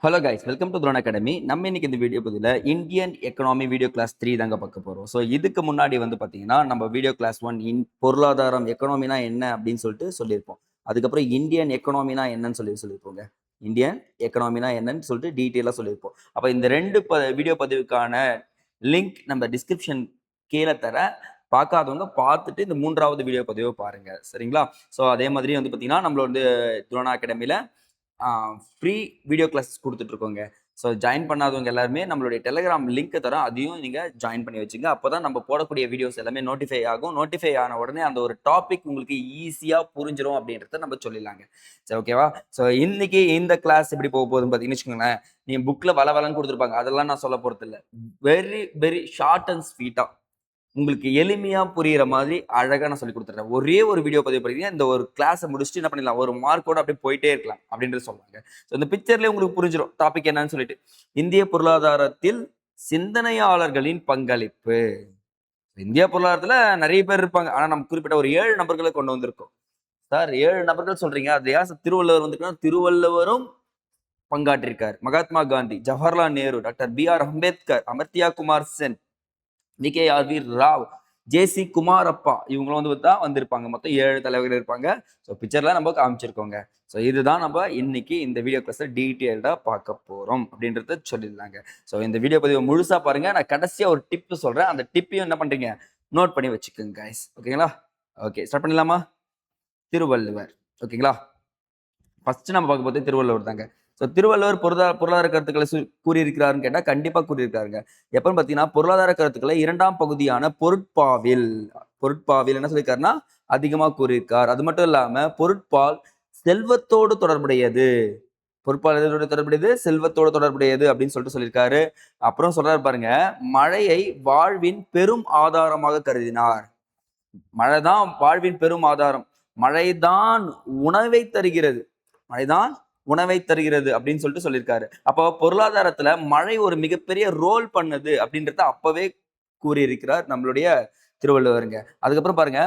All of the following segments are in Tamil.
Hello guys, welcome to drone academy. நம்ம இன்னைக்கு இந்த வீடியோ பதிவில் இந்தியன் எக்கனாமி வீடியோ கிளாஸ் 3 தாங்க பார்க்க போகிறோம். ஸோ இதுக்கு முன்னாடி வந்து பார்த்தீங்கன்னா நம்ம வீடியோ கிளாஸ் 1 பொருளாதாரம் எக்கனாமினா என்ன அப்படின்னு சொல்லியிருப்போம். அதுக்கப்புறம் இந்தியன் எக்கனாமினா என்னன்னு சொல்லியிருப்போங்க. இந்தியன் எக்கனாமினா என்னன்னு சொல்லிட்டு டீட்டெயிலாக சொல்லியிருப்போம். அப்போ இந்த ரெண்டு வீடியோ பதிவுக்கான லிங்க் நம்ம டிஸ்கிரிப்ஷன் கீழே தர, பார்க்காதவங்க பார்த்துட்டு இந்த 3வது வீடியோ பதிவை பாருங்க, சரிங்களா? ஸோ அதே மாதிரி வந்து பார்த்தீங்கன்னா நம்மள வந்து துரோன் அகாடமியில் ஃப்ரீ வீடியோ கிளாஸஸ் கொடுத்துட்ருக்கோங்க. ஸோ ஜாயின் பண்ணாதவங்க எல்லாருமே நம்மளுடைய டெலிகிராம் லிங்க்கை தரோம், அதையும் நீங்கள் ஜாயின் பண்ணி வச்சுங்க. அப்போ தான் நம்ம போடக்கூடிய வீடியோஸ் எல்லாமே நோட்டிஃபை ஆகும். நோட்டிஃபை ஆன உடனே அந்த ஒரு டாபிக் உங்களுக்கு ஈஸியாக புரிஞ்சிடும் அப்படின்றத நம்ம சொல்லிடலாங்க. சரி, ஓகேவா? ஸோ இன்னைக்கு இந்த கிளாஸ் எப்படி போக போகுதுன்னு பார்த்தீங்கன்னு வச்சுக்கோங்களேன். நீங்கள் புக்கில் வளன்னு கொடுத்துருப்பாங்க, அதெல்லாம் நான் சொல்ல போகிறது இல்லை. வெரி வெரி ஷார்ட் அண்ட் ஸ்வீட்டாக உங்களுக்கு எளிமையா புரியுற மாதிரி அழகா நான் சொல்லி கொடுத்துறேன். ஒரே ஒரு வீடியோ பதிவு பண்ணிட்டீங்கன்னா இந்த ஒரு கிளாஸை முடிச்சுட்டு என்ன பண்ணிடலாம், ஒரு மார்க்கோட அப்படியே போயிட்டே இருக்கலாம் அப்படின்றது சொல்றாங்க. ஸோ இந்த பிக்சர்லேயே உங்களுக்கு புரிஞ்சிடும் டாபிக் என்னன்னு சொல்லிட்டு. இந்திய பொருளாதாரத்தில் சிந்தனையாளர்களின் பங்களிப்பு. இந்திய பொருளாதாரத்துல நிறைய பேர் இருப்பாங்க, ஆனா நம்ம குறிப்பிட்ட ஒரு 7 நபர்களை கொண்டு வந்திருக்கோம். சார் 7 நபர்கள் சொல்றீங்க, அது யார்? திருவள்ளுவர் வந்துருக்கா? திருவள்ளுவரும் பங்காற்றிருக்கார். Mahatma Gandhi, Jawaharlal Nehru, doctor BR Ambedkar, Amartya Kumar Sen, VKRV Rao, JC Kumarappa, இவங்களும் தான் வந்திருப்பாங்க. மொத்தம் 7 தலைவர்கள் இருப்பாங்க. ஸோ பிக்சர்லாம் நம்ம காமிச்சிருக்கோங்க. ஸோ இதுதான் நம்ம இன்னைக்கு இந்த வீடியோ கிளாஸ்ல டீட்டெயில்டா பார்க்க போறோம் அப்படின்றத சொல்லிடலாங்க. ஸோ இந்த வீடியோ பதிவை முழுசா பாருங்க. நான் கடைசியா ஒரு டிப் சொல்றேன், அந்த டிப்பையும் என்ன பண்றீங்க, நோட் பண்ணி வச்சுக்கோங்க கைஸ். ஓகேங்களா? ஓகே, ஸ்டார்ட் பண்ணலாமா? திருவள்ளுவர். ஓகேங்களா? ஃபர்ஸ்ட் நம்ம பார்க்க போது திருவள்ளுவர் தாங்க. ஸோ திருவள்ளுவர் பொருளாதார கருத்துக்களை கூறியிருக்கிறாருன்னு கேட்டால் கண்டிப்பாக கூறியிருக்காருங்க. எப்பன்னு பார்த்தீங்கன்னா பொருளாதார கருத்துக்களை 2ஆம் பகுதியான பொருட்பாவில் என்ன சொல்லியிருக்காருன்னா அதிகமாக கூறியிருக்கார். அது மட்டும் இல்லாமல் பொருட்பால் செல்வத்தோடு தொடர்புடையது. பொருட்பால் எதோடு தொடர்புடையது? செல்வத்தோடு தொடர்புடையது அப்படின்னு சொல்லியிருக்காரு. அப்புறம் சொல்றாரு பாருங்க, மழையை வாழ்வின் பெரும் ஆதாரமாக கருதினார். மழைதான் வாழ்வின் பெரும் ஆதாரம். மழைதான் உணவை தருகிறது. மழைதான் உணவை தருகிறது அப்படின்னு சொல்லியிருக்காரு. அப்போ பொருளாதாரத்துல மழை ஒரு மிகப்பெரிய ரோல் பண்ணுது அப்படின்றத அப்பவே கூறியிருக்கிறார் நம்மளுடைய திருவள்ளுவருங்க. அதுக்கப்புறம் பாருங்க,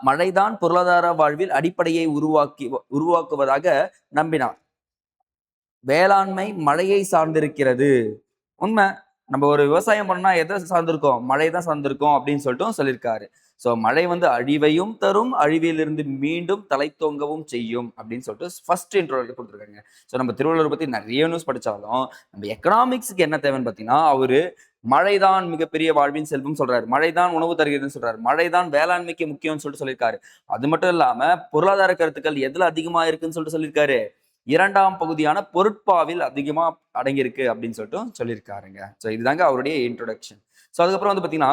மழைதான் பொருளாதார வாழ்வில் அடிப்படையை உருவாக்குவதாக நம்பினார். வேளாண்மை மழையை சார்ந்திருக்கிறது. உண்மை. நம்ம ஒரு விவசாயம் பண்ணா எதை சார்ந்திருக்கோம்? மழை தான் சார்ந்திருக்கோம் அப்படின்னு சொல்லியிருக்காரு. ஸோ மழை வந்து அழிவையும் தரும், அழிவிலிருந்து மீண்டும் தலைத்தோங்கவும் செய்யும் அப்படின்னு ஃபர்ஸ்ட் இன்ட்ரோல கொடுத்துருக்காங்க. ஸோ நம்ம திருவள்ளுவர் பத்தி நிறைய நியூஸ் படிச்சாலும் நம்ம எக்கனாமிக்ஸுக்கு என்ன தேவைன்னு பார்த்தீங்கன்னா, அவரு மழைதான் மிகப்பெரிய வாழ்வின் செல்வம் சொல்றாரு, மழைதான் உணவு தருகிறதுன்னு சொல்றாரு, மழைதான் வேளாண்மைக்கு முக்கியம்னு சொல்லியிருக்காரு. அது மட்டும் இல்லாம பொருளாதார கருத்துக்கள் எதுல அதிகமா இருக்குன்னு சொல்லியிருக்காரு, 2ஆம் பகுதியான பொருட்பாவில் அதிகமா அடங்கியிருக்கு அப்படின்னு சொல்லியிருக்காருங்க. ஸோ இதுதாங்க அவருடைய இன்ட்ரோடக்ஷன். ஸோ அதுக்கப்புறம் வந்து பார்த்தீங்கன்னா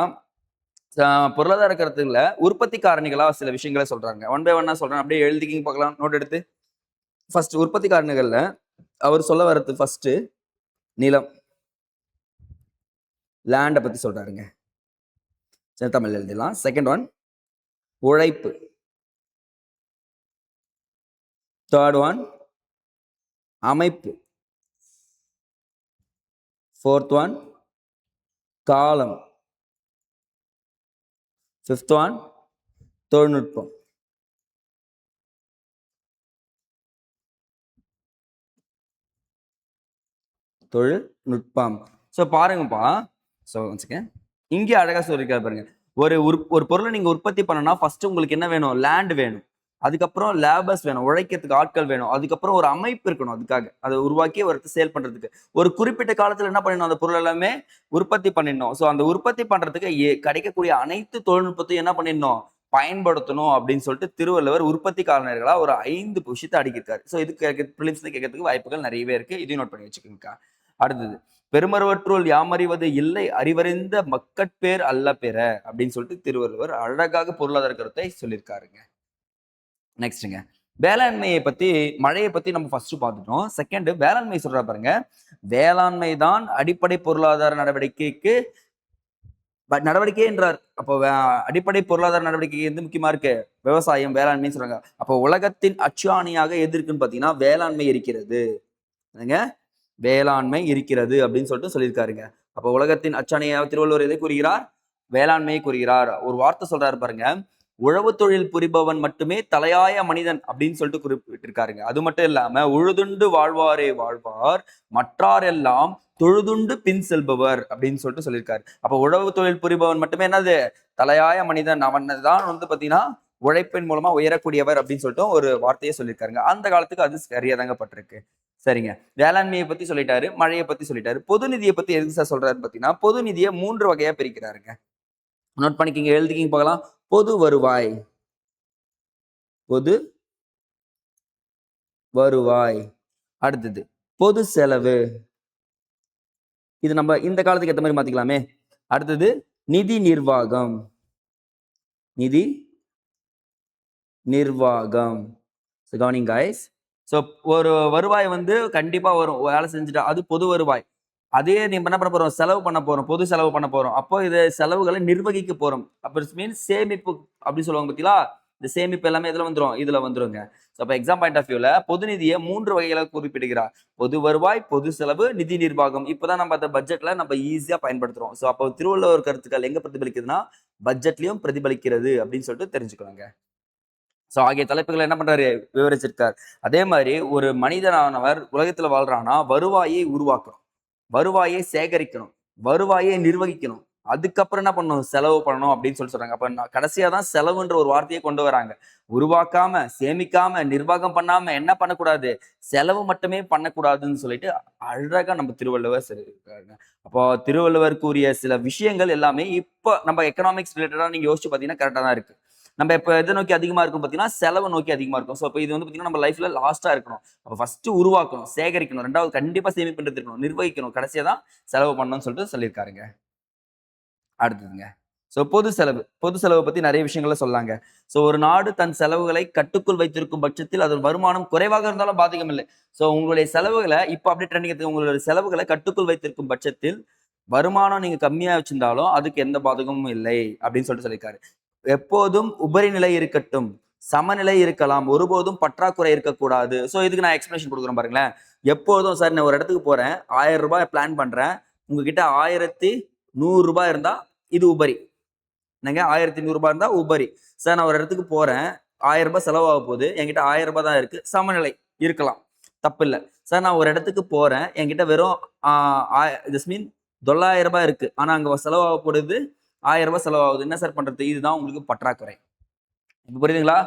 பொருளாதார கருத்துக்களை உற்பத்தி காரணிகளா சில விஷயங்களை சொல்றாங்க. ஒன் பை ஒன்னா சொல்றேன், அப்படியே எழுதிக்கிங்க பார்க்கலாம் நோட் எடுத்து. ஃபர்ஸ்ட் உற்பத்தி காரணிகள்ல அவர் சொல்ல வர்றது ஃபர்ஸ்ட் நிலம், லேண்டை பத்தி சொல்றாருங்க. தமிழ் எழுதிடலாம். செகண்ட் ஒன் உழைப்பு. தேர்ட் ஒன் அமைப்பு. ஃபோர்த் ஒன் காலம். ஃபிஃப்த் ஒன் தொழில்நுட்பம். தொழில்நுட்பம். ஸோ பாருங்கப்பா, ஸோ இங்கே அழகா சொல்லியிருக்காரு பாருங்க. ஒரு பொருளை நீங்க உற்பத்தி பண்ணனா ஃபர்ஸ்ட் உங்களுக்கு என்ன வேணும்? லேண்ட் வேணும். அதுக்கப்புறம் லேபர்ஸ் வேணும், உழைக்கிறதுக்கு ஆட்கள் வேணும். அதுக்கப்புறம் ஒரு அமைப்பு இருக்கணும், அதுக்காக அதை உருவாக்கி ஒரு சேல் பண்றதுக்கு. ஒரு குறிப்பிட்ட காலத்துல என்ன பண்ணிடணும், அந்த பொருள் எல்லாமே உற்பத்தி பண்ணிடணும். ஸோ அந்த உற்பத்தி பண்றதுக்கு கிடைக்கக்கூடிய அனைத்து தொழில்நுட்பத்தையும் என்ன பண்ணிடணும், பயன்படுத்தணும் அப்படின்னு திருவள்ளுவர் உற்பத்தி காரணர்களா ஒரு 5 விஷயத்தை அடுக்கியிருக்காரு. ஸோ இது கேட்கறதுக்கு வாய்ப்புகள் நிறையவே இருக்கு. இதையும் நோட் பண்ணி வச்சுக்கோங்க. அடுத்தது, பெருமருவற்றுள் யாமறிவது இல்லை, அறிவறிந்த மக்கட்பேர் அல்ல பெற அப்படின்னு திருவள்ளுவர் அழகாக பொருளாதார கருத்தை சொல்லியிருக்காருங்க. நெக்ஸ்ட்ங்க, வேளாண்மையை பத்தி, மழையை பத்தி நம்ம ஃபர்ஸ்ட் பார்த்துட்டோம். செகண்ட் வேளாண்மை சொல்றா பாருங்க, வேளாண்மை தான் அடிப்படை பொருளாதார நடவடிக்கைக்கு நடவடிக்கை என்றார். அப்போ அடிப்படை பொருளாதார நடவடிக்கை எது முக்கியமா இருக்கு? விவசாயம், வேளாண்மை சொல்றாங்க. அப்போ உலகத்தின் அச்சாணியாக எது இருக்குன்னு பாத்தீங்கன்னா வேளாண்மை இருக்கிறது. வேளாண்மை இருக்கிறது அப்படின்னு சொல்லியிருக்காருங்க. அப்போ உலகத்தின் அச்சாணியாக திருவள்ளுவர் எதை கூறுகிறார்? வேளாண்மையை கூறுகிறார். ஒரு வார்த்தை சொல்றாரு பாருங்க, உழவு தொழில் புரிபவன் மட்டுமே தலையாய மனிதன் அப்படின்னு சொல்லிட்டு குறிப்பிட்டிருக்காருங்க. அது மட்டும் இல்லாம உழுதுண்டு வாழ்வாரே வாழ்வார், மற்றார் எல்லாம் தொழுதுண்டு பின் செல்பவர் அப்படின்னு சொல்லிட்டு சொல்லியிருக்காரு. அப்ப உழவு தொழில் புரிபவன் மட்டுமே என்னது தலையாய மனிதன், அவன் தான் வந்து பாத்தீங்கன்னா உழைப்பின் மூலமா உயரக்கூடியவர் அப்படின்னு சொல்லிட்டு ஒரு வார்த்தையை சொல்லியிருக்காருங்க. அந்த காலத்துக்கு அது சரியாதாங்க பட்டிருக்கு. சரிங்க. வேளாண்மையை பத்தி சொல்லிட்டாரு, மழையை பத்தி சொல்லிட்டாரு. பொது நிதியை பத்தி எதுக்கு சார் சொல்றாரு பாத்தீங்கன்னா, பொது நிதியை 3 வகையா பிரிக்கிறாருங்க. நோட் பண்ணிக்கிங்க, எழுதிக்கிங்க பார்க்கலாம். பொது வருவாய், பொது வருவாய். அடுத்தது பொது செலவு. இது நம்ம இந்த காலத்துக்கு ஏத்த மாதிரி மாத்திக்கலாமே. அடுத்தது நிதி நிர்வாகம், நிதி நிர்வாகம். கவனிங்க guys. ஸோ ஒரு வருவாய் வந்து கண்டிப்பா வரும், வேலை செஞ்சுட்டா அது பொது வருவாய். அதே நம்ம என்ன பண்ண போறோம், செலவு பண்ண போறோம், பொது செலவு பண்ண போறோம். அப்போ இது செலவுகளை நிர்வகிக்க போறோம். அப்போ மீன்ஸ் சேமிப்பு அப்படின்னு சொல்லுவாங்க பார்த்தீங்களா, இந்த சேமிப்பு எல்லாமே இதுல வந்துரும், இதுல வந்துருங்க. ஸோ அப்போ எக்ஸாம் பாயிண்ட் ஆஃப் வியூல பொது நிதியை 3 வகைகளை குறிப்பிடுகிறார். பொது வருவாய், பொது செலவு, நிதி நிர்வாகம். இப்பதான் நம்ம அந்த பட்ஜெட்ல நம்ம ஈஸியா பயன்படுத்துறோம். ஸோ அப்போ திருவள்ளுவர் கருத்துக்கள் எங்க பிரதிபலிக்குதுன்னா பட்ஜெட்லயும் பிரதிபலிக்கிறது அப்படின்னு சொல்லிட்டு தெரிஞ்சுக்கலாங்க. ஸோ ஆகிய தலைப்புகளை என்ன பண்றாரு, விவரிச்சிருக்கார். அதே மாதிரி ஒரு மனிதனானவர் உலகத்துல வாழ்றானா வருவாயை உருவாக்கணும், வருவாயை சேகரிக்கணும், வருவாயை நிர்வகிக்கணும், அதுக்கப்புறம் என்ன பண்ணணும், செலவு பண்ணணும் அப்படின்னு சொல்லி சொல்றாங்க. அப்ப கடைசியா தான் செலவுன்ற ஒரு வார்த்தையை கொண்டு வராங்க. உருவாக்காம, சேமிக்காம, நிர்வாகம் பண்ணாம என்ன பண்ணக்கூடாது, செலவு மட்டுமே பண்ணக்கூடாதுன்னு சொல்லிட்டு அழகா நம்ம திருவள்ளுவர் சொல்லியிருக்காருங்க. அப்போ திருவள்ளுவர் கூறிய சில விஷயங்கள் எல்லாமே இப்போ நம்ம எக்கனாமிக்ஸ் ரிலேட்டடா நீங்க யோசிச்சு பாத்தீங்கன்னா கரெக்டா தான் இருக்கு. நம்ம இப்ப எதை நோக்கி அதிகமா இருக்கும் பாத்தீங்கன்னா செலவை நோக்கி அதிகமா இருக்கும். ஸோ இப்போ இது வந்து பாத்தீங்கன்னா நம்ம லைஃப்ல லாஸ்டா இருக்கணும். அப்ப ஃபர்ஸ்ட் உருவாக்கணும், சேகரிக்கணும், ரெண்டாவது கண்டிப்பா சேமிப்பு இருக்கணும், நிர்வகிக்கணும், கடைசியா தான் செலவு பண்ணணும்னு சொல்லிட்டு சொல்லியிருக்காருங்க. அடுத்ததுங்க, ஸோ பொது செலவு. பொது செலவை பத்தி நிறைய விஷயங்களை சொல்லாங்க. ஸோ ஒரு நாடு தன் செலவுகளை கட்டுக்குள் வைத்திருக்கும் பட்சத்தில் அதன் வருமானம் குறைவாக இருந்தாலும் பாதிக்கம் இல்லை. ஸோ உங்களுடைய செலவுகளை இப்போ அப்படியே ட்ரெண்டிங், உங்களுடைய செலவுகளை கட்டுக்குள் வைத்திருக்கும் பட்சத்தில் வருமானம் நீங்க கம்மியா வச்சிருந்தாலும் அதுக்கு எந்த பாதகமும் இல்லை அப்படின்னு சொல்லிட்டு சொல்லியிருக்காரு. எப்போதும் உபரி நிலை இருக்கட்டும், சமநிலை இருக்கலாம், ஒருபோதும் பற்றாக்குறை இருக்கக்கூடாது. ஸோ இதுக்கு நான் எக்ஸ்பிளேஷன் கொடுக்குறேன் பாருங்களேன். எப்போதும் சார் நான் ஒரு இடத்துக்கு போறேன், 1000 ரூபாய் பிளான் பண்றேன், உங்ககிட்ட 1100 ரூபாய் இருந்தா இது உபரி. என்னங்க 1100 ரூபாய் இருந்தா உபரி. சார் நான் ஒரு இடத்துக்கு போறேன், 1000 ரூபாய் செலவாக போகுது, என்கிட்ட 1000 ரூபாய் தான் இருக்கு, சமநிலை இருக்கலாம், தப்பு இல்லை. சார் நான் ஒரு இடத்துக்கு போறேன், என்கிட்ட வெறும் திஸ் மீன் 900 ரூபாய் இருக்கு, ஆனா அங்க செலவாக போடுது 1000 ரூபாய் செலவாகுது, என்ன சார் பண்றது, இதுதான் உங்களுக்கு பற்றாக்குறை. இப்ப புரியுதுங்களா?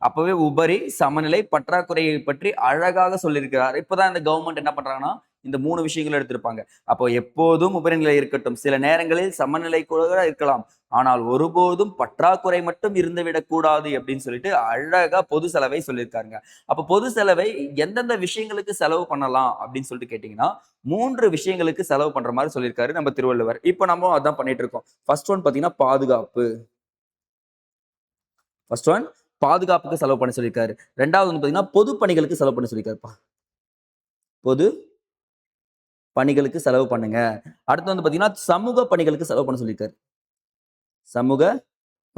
அப்பவே உபரி, சமநிலை, பற்றாக்குறையை பற்றி அழகாக சொல்லியிருக்கிறார். இப்பதான் இந்த கவர்மெண்ட் என்ன பண்றாங்கன்னா இந்த 3 விஷயங்களும் எடுத்திருப்பாங்க. அப்போ எப்போதும் உபரிநிலை இருக்கட்டும், சில நேரங்களில் சமநிலை கூட இருக்கலாம், ஆனால் ஒருபோதும் பற்றாக்குறை மட்டும் இருந்துவிடக் கூடாது அப்படின்னு சொல்லிட்டு அழகா பொது செலவை சொல்லியிருக்காங்க. அப்ப பொது செலவை எந்தெந்த விஷயங்களுக்கு செலவு பண்ணலாம் அப்படின்னு சொல்லிட்டு கேட்டீங்கன்னா 3 விஷயங்களுக்கு செலவு பண்ற மாதிரி சொல்லியிருக்காரு நம்ம திருவள்ளுவர். இப்போ நம்ம அதான் பண்ணிட்டு இருக்கோம். ஃபர்ஸ்ட் ஒன் பாத்தீங்கன்னா பாதுகாப்பு. ஃபர்ஸ்ட் ஒன் பாதுகாப்புக்கு செலவு பண்ண சொல்லியிருக்காரு. ரெண்டாவது வந்து பாத்தீங்கன்னா பொது பணிகளுக்கு செலவு பண்ண சொல்லியிருக்காருப்பா. பொது பணிகளுக்கு செலவு பண்ணுங்க. அடுத்து வந்து பாத்தீங்கன்னா சமூக பணிகளுக்கு செலவு பண்ண சொல்லியிருக்காரு. சமூக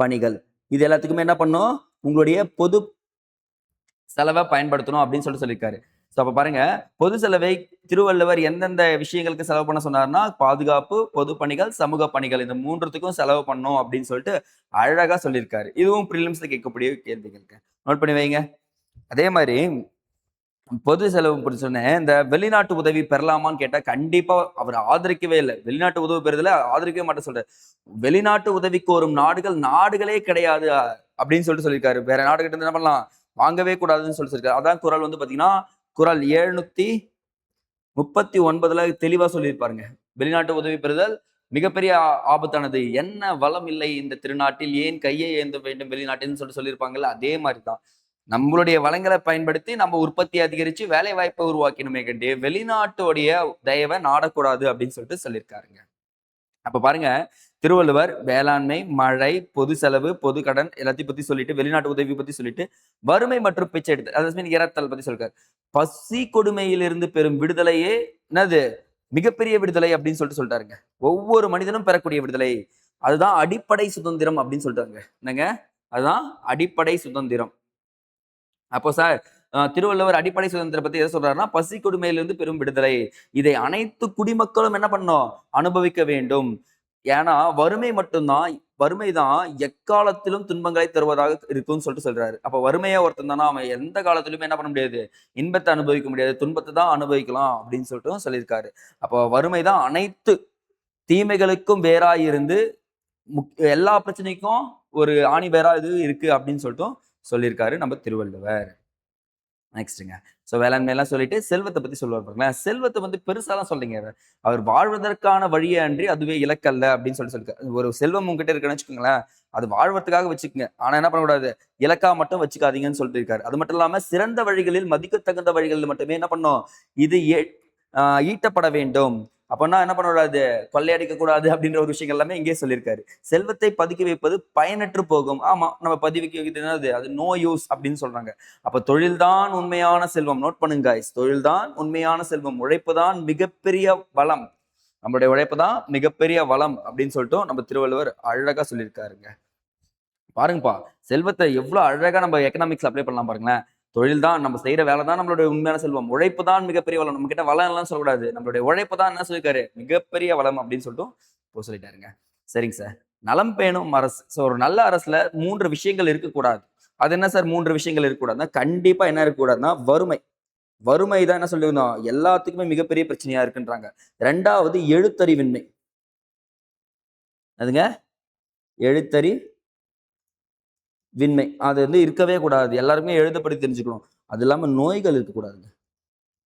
பணிகள் இது எல்லாத்துக்குமே என்ன பண்ணும், உங்களுடைய பொது செலவை பயன்படுத்தணும் அப்படின்னு சொல்லியிருக்காரு. ஸோ அப்ப பாருங்க, பொது செலவை திருவள்ளுவர் எந்தெந்த விஷயங்களுக்கு செலவு பண்ண சொன்னார்னா பாதுகாப்பு, பொது பணிகள், சமூக பணிகள், இந்த 3த்துக்கும் செலவு பண்ணணும் அப்படின்னு சொல்லிட்டு அழகா சொல்லியிருக்காரு. இதுவும் ப்ரிலிம்ஸ்ல கேட்கக்கூடிய கேள்விகளுக்கு நோட் பண்ணி வைங்க. அதே மாதிரி பொது செலவு சொன்னேன், இந்த வெளிநாட்டு உதவி பெறலாமான்னு கேட்டா கண்டிப்பா அவர் ஆதரிக்கவே இல்லை. வெளிநாட்டு உதவி பெறுதல ஆதரிக்கவே மாட்டேன் சொல்றாரு. வெளிநாட்டு உதவி கோரும் நாடுகளே கிடையாது அப்படின்னு சொல்லியிருக்காரு. வேற நாடுகிட்ட இருந்து என்ன பண்ணலாம், வாங்கவே கூடாதுன்னு சொல்லியிருக்காரு. அதான் குறள் வந்து பாத்தீங்கன்னா குறள் 739 தெளிவா சொல்லியிருப்பாருங்க. வெளிநாட்டு உதவி பெறுதல் மிகப்பெரிய ஆபத்தானது, என்ன வளம் இல்லை இந்த திருநாட்டில், ஏன் கையை ஏந்த வேண்டும் வெளிநாட்டின்னு சொல்லியிருப்பாங்கல்ல, அதே மாதிரிதான் நம்மளுடைய வளங்களை பயன்படுத்தி நம்ம உற்பத்தி அதிகரிச்சு வேலை வாய்ப்பை உருவாக்கணுமே கண்டி வெளிநாட்டுடைய தயவை நாடக்கூடாது அப்படின்னு சொல்லியிருக்காருங்க. அப்ப பாருங்க, திருவள்ளுவர் வேளாண்மை, மழை, பொது செலவு, பொது கடன் எல்லாத்தையும் பத்தி சொல்லிட்டு, வெளிநாட்டு உதவி பத்தி சொல்லிட்டு, வறுமை மற்றும் பிச்சை எடுத்து அதாவது இறத்தல் பத்தி சொல்லிருக்காரு. பசி கொடுமையிலிருந்து பெறும் விடுதலையே என்னது மிகப்பெரிய விடுதலை அப்படின்னு சொல்லிட்டாருங்க. ஒவ்வொரு மனிதனும் பெறக்கூடிய விடுதலை, அதுதான் அடிப்படை சுதந்திரம் அப்படின்னு சொல்லிட்டாங்க. என்னங்க, அதுதான் அடிப்படை சுதந்திரம். அப்போ சார் திருவள்ளுவர் அடிப்படை சுதந்திரம் பத்தி எதை சொல்றாருன்னா பசி கொடுமையிலிருந்து பெரும் விடுதலை, இதை அனைத்து குடிமக்களும் என்ன பண்ணணும், அனுபவிக்க வேண்டும். ஏன்னா வறுமை மட்டும்தான் வறுமைதான் எக்காலத்திலும் துன்பங்களை தருவதாக இருக்கும்னு சொல்லிட்டு சொல்றாரு. அப்ப வறுமையா ஒருத்தன் தானா அவன் எந்த காலத்திலுமே என்ன பண்ண முடியாது, இன்பத்தை அனுபவிக்க முடியாது, துன்பத்தை தான் அனுபவிக்கலாம் அப்படின்னு சொல்லிட்டு சொல்லியிருக்காரு. அப்போ வறுமைதான் அனைத்து தீமைகளுக்கும் வேறாய் இருந்து எல்லா பிரச்சனைக்கும் ஒரு ஆணி வேறா இது இருக்கு அப்படின்னு சொல்லிட்டு சொல்லியிருக்காரு நம்ம திருவள்ளுவர். நெக்ஸ்ட்டுங்க. ஸோ வேளாண்மையெல்லாம் சொல்லிட்டு செல்வத்தை பத்தி சொல்லுவார் பாருங்களேன். செல்வத்தை வந்து பெருசாலாம் சொல்றீங்க. அவர் வாழ்வதற்கான வழியே அன்றி அதுவே இலக்கல்ல அப்படின்னு சொல்லியிருக்காரு. ஒரு செல்வம் உங்ககிட்ட இருக்குன்னு வச்சுக்கோங்களேன், அது வாழ்வதற்காக வச்சுக்கோங்க. ஆனா என்ன பண்ணக்கூடாது, இலக்கா மட்டும் வச்சுக்காதீங்கன்னு சொல்லிட்டு இருக்காரு. அது மட்டும் இல்லாம சிறந்த வழிகளில் மதிக்கத்தகுந்த வழிகளில் மட்டுமே என்ன பண்ணும், இது ஈட்டப்பட வேண்டும். அப்பன்னா என்ன பண்ணக்கூடாது, கொள்ளையடிக்க கூடாது அப்படின்ற ஒரு விஷயங்கள் எல்லாமே இங்கே சொல்லியிருக்காரு. செல்வத்தை பதுக்கி வைப்பது பயனற்று போகும். ஆமா, நம்ம பதுக்கி வைக்கிறது என்னது, அது நோ யூஸ் அப்படின்னு சொல்றாங்க. அப்ப தொழில்தான் உண்மையான செல்வம். நோட் பண்ணுங்க guys. தொழில்தான் உண்மையான செல்வம். உழைப்பு தான் மிகப்பெரிய வளம். நம்மளுடைய உழைப்பு தான் மிகப்பெரிய வளம் அப்படின்னு சொல்லிட்டு நம்ம திருவள்ளுவர் அழகா சொல்லியிருக்காருங்க. பாருங்கப்பா, செல்வத்தை எவ்வளவு அழகா நம்ம எக்கனாமிக்ஸ் அப்ளை பண்ணலாம் பாருங்களேன். தொழில் தான், நம்ம செய்யற வேலை தான் நம்மளுடைய உண்மையான செல்வம். உழைப்பு தான் மிகப்பெரிய வளம். நம்ம கிட்ட வளம் எல்லாம் சொல்லக்கூடாது, நம்மளுடைய உழைப்பு தான் என்ன சொல்லியிருக்காரு, மிகப்பெரிய வளம் அப்படின்னு சொல்லிட்டு இப்போ சொல்லிட்டாருங்க. சரிங்க சார். நலம் பேணும் அரசு. ஸோ ஒரு நல்ல அரசுல 3 விஷயங்கள் இருக்கக்கூடாது. அது என்ன சார் 3 விஷயங்கள் இருக்கக்கூடாதுன்னா, கண்டிப்பா என்ன இருக்கக்கூடாதுன்னா வறுமை. வறுமை தான் என்ன சொல்லியிருந்தோம், எல்லாத்துக்குமே மிகப்பெரிய பிரச்சனையா இருக்குன்றாங்க. 2வது எழுத்தறிவின்மை. அதுங்க எழுத்தறிவின்மை. அது வந்து இருக்கவே கூடாது. எல்லாருமே எழுத படி தெரிஞ்சுக்கணும். அது இல்லாம நோய்கள் இருக்கக்கூடாதுங்க.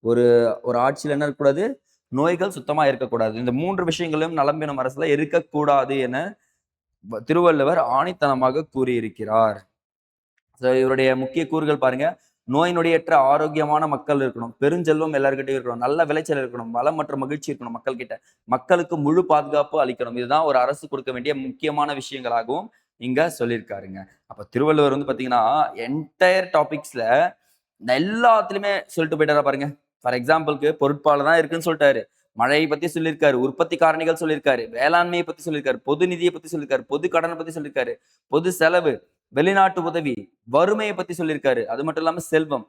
ஒரு ஒரு ஆட்சியில் என்ன இருக்கக்கூடாது, நோய்கள் சுத்தமா இருக்கக்கூடாது. இந்த 3 விஷயங்களும் நலம் பெறும் அரசுல இருக்கக்கூடாது என திருவள்ளுவர் ஆணித்தனமாக கூறியிருக்கிறார். இவருடைய முக்கிய கூறுகள் பாருங்க. நோய் நொடியற்ற ஆரோக்கியமான மக்கள் இருக்கணும், பெருஞ்செல்வம் எல்லார்கிட்டயும் இருக்கணும், நல்ல விளைச்சல் இருக்கணும், வளம் மற்றும் மகிழ்ச்சி இருக்கணும் மக்கள் கிட்ட, மக்களுக்கு முழு பாதுகாப்பு அளிக்கணும். இதுதான் ஒரு அரசு கொடுக்க வேண்டிய முக்கியமான விஷயங்களாகவும் இங்க சொல்லியிருக்காருங்க. அப்ப திருவள்ளுவர் வந்து பாத்தீங்கன்னா என்டையர் டாபிக்ஸ்ல எல்லாத்துலயுமே சொல்லிட்டு போயிட்டாரா பாருங்க. ஃபார் எக்ஸாம்பிளுக்கு பொருட்பால தான் இருக்குன்னு சொல்லிட்டாரு, மழையை பத்தி சொல்லியிருக்காரு, உற்பத்தி காரணிகள் சொல்லியிருக்காரு, வேளாண்மையை பத்தி சொல்லியிருக்காரு, பொது நிதியை பத்தி சொல்லியிருக்காரு, பொது கடனை பத்தி சொல்லியிருக்காரு, பொது செலவு, வெளிநாட்டு உதவி, வறுமையை பத்தி சொல்லியிருக்காரு. அது மட்டும் இல்லாம செல்வம்,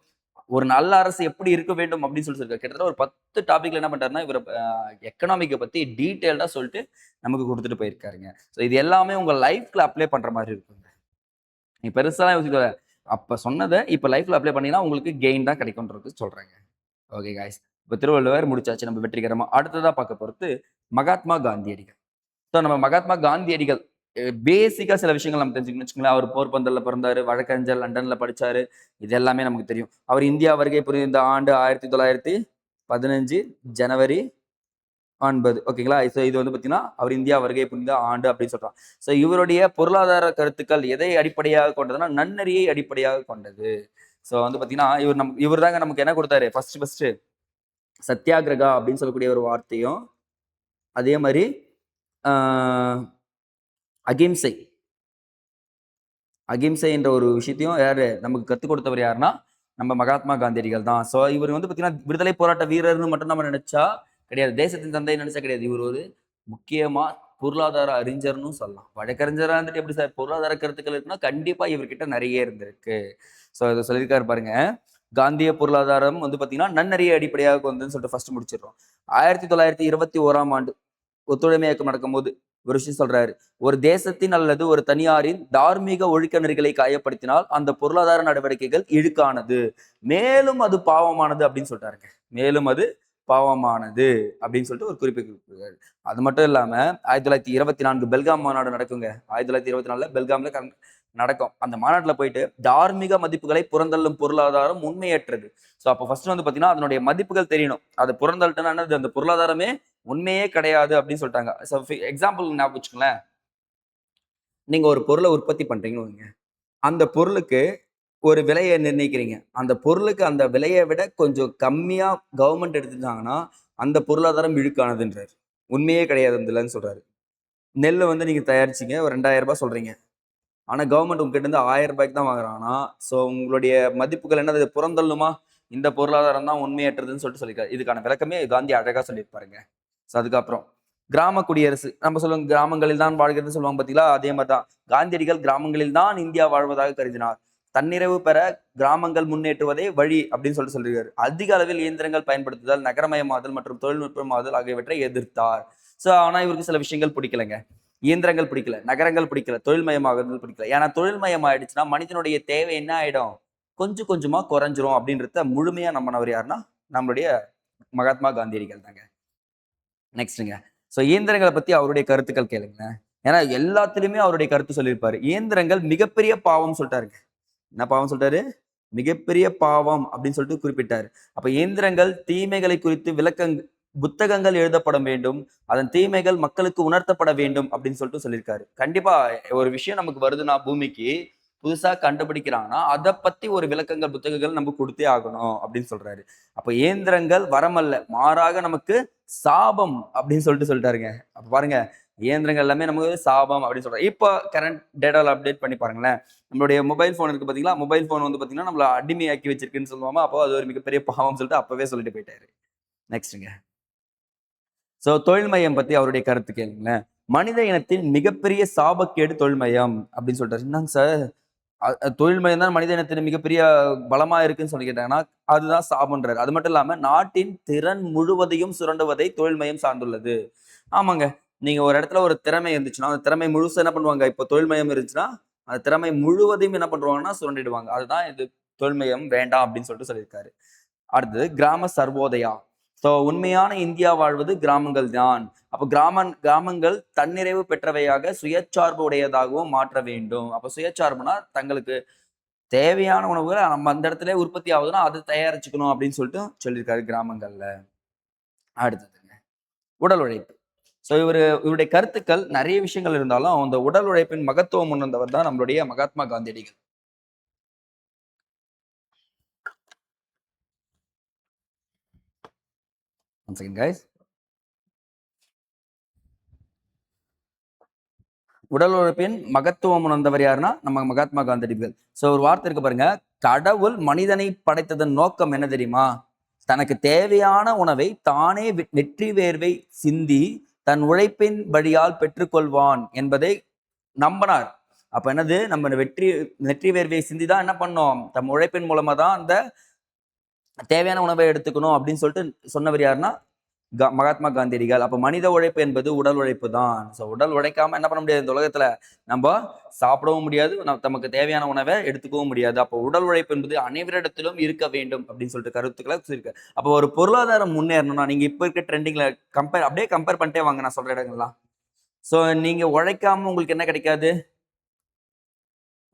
ஒரு நல்ல அரசு எப்படி இருக்க வேண்டும் அப்படின்னு சொல்லியிருக்காரு. கிட்டத்தட்ட ஒரு 10 டாபிக்ல என்ன பண்றாருன்னா இவர் எக்கனாமிக்கை பத்தி டீட்டெயில்டா சொல்லிட்டு நமக்கு கொடுத்துட்டு போயிருக்காருங்க. ஸோ இது எல்லாமே உங்க லைஃப்ல அப்ளை பண்ற மாதிரி இருக்குங்க. நீ பெருசாலாம் யோசிக்கல, அப்ப சொன்னதை இப்ப லைஃப்ல அப்ளை பண்ணீங்கன்னா உங்களுக்கு கெயின் தான் கிடைக்கும்ன்றது சொல்றேங்க. ஓகே காய்ஸ், இப்போ திருவள்ளுவர் முடிச்சாச்சு நம்ம வெற்றிகரமா. அடுத்ததா பார்க்க போறது மகாத்மா காந்தியடிகள். ஸோ நம்ம மகாத்மா காந்தியடிகள் பேசிக்கா சில விஷயங்கள் நம்ம தெரிஞ்சுக்கணும் வச்சுக்கோங்களேன். அவர் போர்பந்தர்ல பிறந்தாரு, வழக்கறிஞர், லண்டன்ல படிச்சாரு, இது எல்லாமே நமக்கு தெரியும். அவர் இந்தியா வருகை புரிந்த ஆண்டு 1915 ஜனவரி 9. ஓகேங்களா. ஸோ இது வந்து பார்த்தீங்கன்னா அவர் இந்தியா வருகை புரிந்த ஆண்டு அப்படின்னு சொல்றான். ஸோ இவருடைய பொருளாதார கருத்துக்கள் எதை அடிப்படையாக கொண்டதுன்னா நன்னறியை அடிப்படையாக கொண்டது. ஸோ வந்து பார்த்தீங்கன்னா இவர் தாங்க நமக்கு என்ன கொடுத்தாரு, ஃபர்ஸ்ட் சத்தியாகிரகா அப்படின்னு சொல்லக்கூடிய ஒரு வார்த்தையும், அதே மாதிரி அகிம்சை அகிம்சை என்ற ஒரு விஷயத்தையும் யாரு நமக்கு கற்றுக் கொடுத்தவர் யாருன்னா நம்ம மகாத்மா காந்தியடிகள் தான். ஸோ இவர் வந்து பார்த்தீங்கன்னா விடுதலை போராட்ட வீரர்னு மட்டும் நம்ம நினைச்சா கிடையாது, தேசத்தின் தந்தை நினைச்சா கிடையாது. இவர் ஒரு முக்கியமா பொருளாதார அறிஞர்னு சொல்லலாம். வழக்கறிஞராக இருந்துட்டு எப்படி சார் பொருளாதார கருத்துக்கள் இருக்குன்னா கண்டிப்பா இவர்கிட்ட நிறைய இருந்திருக்கு. ஸோ இதை சொல்லியிருக்காரு பாருங்க. காந்திய பொருளாதாரம் வந்து பார்த்தீங்கன்னா நன்னறிய அடிப்படையாக வந்துன்னு சொல்லிட்டு ஃபர்ஸ்ட் முடிச்சிடுறோம். 1921ஆம் ஆண்டு ஒத்துழைமை இயக்கம் நடக்கும்போது ஒரு விஷயம் சொல்றாரு, ஒரு தேசத்தின் அல்லது ஒரு தனியாரின் தார்மீக ஒழுக்க நெறிகளை காயப்படுத்தினால் அந்த பொருளாதார நடவடிக்கைகள் இழுக்கானது, மேலும் அது பாவமானது அப்படின்னு சொல்றாருங்க. மேலும் அது பாவமானது அப்படின்னு சொல்லிட்டு ஒரு குறிப்பு கொடுக்குறாரு. அது மட்டும் இல்லாம 1924 பெல்காம் மாநாடு நடக்குங்க. 1924 பெல்காம்ல நடக்கும். அந்த மாநாட்டுல போயிட்டு தார்மீக மதிப்புகளை புறந்தள்ளும் பொருளாதாரம் உண்மையற்றது. ஸோ அப்போ ஃபர்ஸ்ட் வந்து பாத்தீங்கன்னா அதனுடைய மதிப்புகள் தெரியணும். அது புறந்தள்ளிட்டுனா அந்த பொருளாதாரமே உண்மையே கிடையாது அப்படின்னு சொல்லிட்டாங்க. ஸோ எக்ஸாம்பிள் ஞாபகம் வச்சுக்கோங்களேன். நீங்க ஒரு பொருளை உற்பத்தி பண்றீங்கன்னு வைங்க. அந்த பொருளுக்கு ஒரு விலையை நிர்ணயிக்கிறீங்க. அந்த பொருளுக்கு அந்த விலையை விட கொஞ்சம் கம்மியா கவர்மெண்ட் எடுத்துட்டாங்கன்னா அந்த பொருளாதாரம் இழுக்கானதுன்றாரு. உண்மையே கிடையாது இதுலன்னு சொல்றாரு. நெல்லை வந்து நீங்க தயாரிச்சீங்க, ஒரு 2000 ரூபாய் சொல்றீங்க. ஆனா கவர்மெண்ட் உங்ககிட்ட இருந்து 1000 ரூபாய்க்கு தான் வாங்குறாங்கன்னா ஸோ உங்களுடைய மதிப்புகள் என்னது புறந்தள்ளுமா, இந்த பொருளாதாரம் தான் உண்மையற்றதுன்னு சொல்லிட்டு சொல்லியிருக்காரு. இதுக்கான விளக்கமே காந்தி அழகா சொல்லியிருப்பாருங்க. ஸோ அதுக்கப்புறம் கிராம குடியரசு நம்ம சொல்லுவோம், கிராமங்களில் தான் வாழ்கிறது சொல்லுவாங்க பார்த்தீங்களா, அதே மாதிரி தான் காந்தியடிகள் கிராமங்களில் தான் இந்தியா வாழ்வதாக கருதினார். தன்னிறைவு பெற கிராமங்கள் முன்னேற்றுவதே வழி அப்படின்னு சொல்லிட்டு சொல்லியிருக்காரு. அதிக அளவில் இயந்திரங்கள் பயன்படுத்துதல், நகரமயமாதல் மற்றும் தொழில்நுட்பமாதல் ஆகியவற்றை எதிர்த்தார். ஸோ ஆனா இவருக்கு சில விஷயங்கள் பிடிக்கலைங்க. இயந்திரங்கள் பிடிக்கல, நகரங்கள் பிடிக்கல, தொழில்மயமாகுதல் பிடிக்கல. ஏன்னா தொழில்மயம் ஆயிடுச்சுன்னா மனிதனுடைய தேவை என்ன ஆயிடும், கொஞ்சம் கொஞ்சமா குறைஞ்சிரும் அப்படின்றத முழுமையா நம்பினவர் யாருன்னா நம்மளுடைய மகாத்மா காந்தியடிகள் தாங்க. நெக்ஸ்ட்டுங்க. ஸோ இயந்திரங்களை பத்தி அவருடைய கருத்துக்கள் கேளுங்க. ஏன்னா எல்லாத்துலயுமே அவருடைய கருத்து சொல்லியிருப்பாரு. இயந்திரங்கள் மிகப்பெரிய பாவம் சொல்லிட்டாருங்க. என்ன பாவம் சொல்லிட்டாரு? மிகப்பெரிய பாவம் அப்படின்னு சொல்லிட்டு குறிப்பிட்டாரு. அப்ப இயந்திரங்கள் தீமைகளை குறித்து புத்தகங்கள் எழுதப்பட வேண்டும், அதன் தீமைகள் மக்களுக்கு உணர்த்தப்பட வேண்டும் அப்படின்னு சொல்லிட்டு சொல்லியிருக்காரு. கண்டிப்பா ஒரு விஷயம் நமக்கு வருதுன்னா பூமிக்கு புதுசா கண்டுபிடிக்கிறாங்கன்னா அதை பத்தி ஒரு விளக்கங்கள் புத்தகங்கள் நம்ம கொடுத்தே ஆகணும் அப்படின்னு சொல்றாரு. அப்ப இயந்திரங்கள் வரமல்ல, மாறாக நமக்கு சாபம் அப்படின்னு சொல்லிட்டாருங்க. அப்ப பாருங்க, இயந்திரங்கள் எல்லாமே நமக்கு சாபம் அப்படின்னு சொல்றாரு. இப்போ கரண்ட் டேட்டால அப்டேட் பண்ணி பாருங்களேன். நம்மளுடைய மொபைல் போன் இருக்கு பாத்தீங்களா, மொபைல் போன் வந்து பாத்தீங்கன்னா நம்மள அடிமையாக்கி வச்சிருக்குன்னு சொல்லுவாங்க. அப்போ அது ஒரு மிகப்பெரிய பாவம் சொல்லிட்டு அப்பவே சொல்லிட்டு போயிட்டாரு. நெக்ஸ்ட்டுங்க. ஸோ தொழில்மயம் பத்தி அவருடைய கருத்து கேளுங்களேன். மனித இனத்தின் மிகப்பெரிய சாபக்கேடு தொழில்மயம் அப்படின்னு சொல்லிட்டாரு. என்னங்க சார், தொழில்மயம் தான் மனித இனத்தின் மிகப்பெரிய பலமா இருக்குன்னு சொல்லி கேட்டாங்கன்னா அதுதான் சாபம்ன்றாரு. அது மட்டும் இல்லாம நாட்டின் திறன் முழுவதையும் சுரண்டுவதை தொழில்மயம் சார்ந்துள்ளது. ஆமாங்க, நீங்க ஒரு இடத்துல ஒரு திறமை இருந்துச்சுன்னா அந்த திறமை முழுசா என்ன பண்ணுவாங்க, இப்போ தொழில்மயம் இருந்துச்சுன்னா அந்த திறமை முழுவதையும் என்ன பண்றாங்கன்னா சுரண்டிடுவாங்க. அதுதான் இது தொழில்மயம் வேண்டாம் அப்படின்னு சொல்லிட்டு சொல்லியிருக்காரு. அடுத்தது கிராம சர்வோதயா. ஸோ உண்மையான இந்தியா வாழ்வது கிராமங்கள் தான். அப்போ கிராமங்கள் தன்னிறைவு பெற்றவையாக சுயச்சார்பு உடையதாகவும் மாற்ற வேண்டும். அப்போ சுயச்சார்புனா தங்களுக்கு தேவையான உணவுகளை நம்ம அந்த இடத்துல உற்பத்தி ஆகுதுன்னா அது தயாரிச்சுக்கணும் அப்படின்னு சொல்லிட்டு சொல்லியிருக்காரு கிராமங்கள்ல. அடுத்ததுங்க உடல் உழைப்பு. ஸோ இவருடைய கருத்துக்கள் நிறைய விஷயங்கள் இருந்தாலும் அந்த உடல் உழைப்பின் மகத்துவம் உணர்ந்தவர் தான் நம்மளுடைய மகாத்மா காந்தியடிகள். One second, guys. உடல் உழைப்பின் மகத்துவம் உணர்ந்தவர் யாருன்னா நம்ம மகாத்மா காந்தியடிகள். ஸோ ஒரு வார்த்தை இருக்கு பாருங்க, கடவுள் மனிதனை படைத்ததன் நோக்கம் என்ன தெரியுமா? தனக்கு தேவையான உணவை தானே நெற்றி வேர்வை சிந்தி தன் உழைப்பின் வழியால் பெற்றுக்கொள்வான் என்பதை நம்பினார். அப்ப என்னது, நம்ம நெற்றி வேர்வை சிந்தி தான் என்ன பண்ணோம், தம் உழைப்பின் மூலமா தான் அந்த தேவையான உணவை எடுத்துக்கணும் அப்படின்னு சொல்லிட்டு சொன்னவர் யாருன்னா மகாத்மா காந்தியடிகள். அப்ப மனித உழைப்பு என்பது உடல் உழைப்பு தான். ஸோ உடல் உழைக்காம என்ன பண்ண முடியாது இந்த உலகத்துல, நம்ம சாப்பிடவும் முடியாது, நமக்கு தேவையான உணவை எடுத்துக்கவும் முடியாது. அப்போ உடல் உழைப்பு என்பது அனைவரிடத்திலும் இருக்க வேண்டும் அப்படின்னு சொல்லிட்டு கருத்துக்களை சொல்லியிருக்காரு. அப்போ ஒரு பொருளாதாரம் முன்னேறணும்னா நீங்க இப்ப இருக்க ட்ரெண்டிங்ல கம்பேர் பண்ணிட்டே வாங்க நான் சொல்ற இடங்கள்லாம். ஸோ நீங்க உழைக்காம உங்களுக்கு என்ன கிடைக்காது,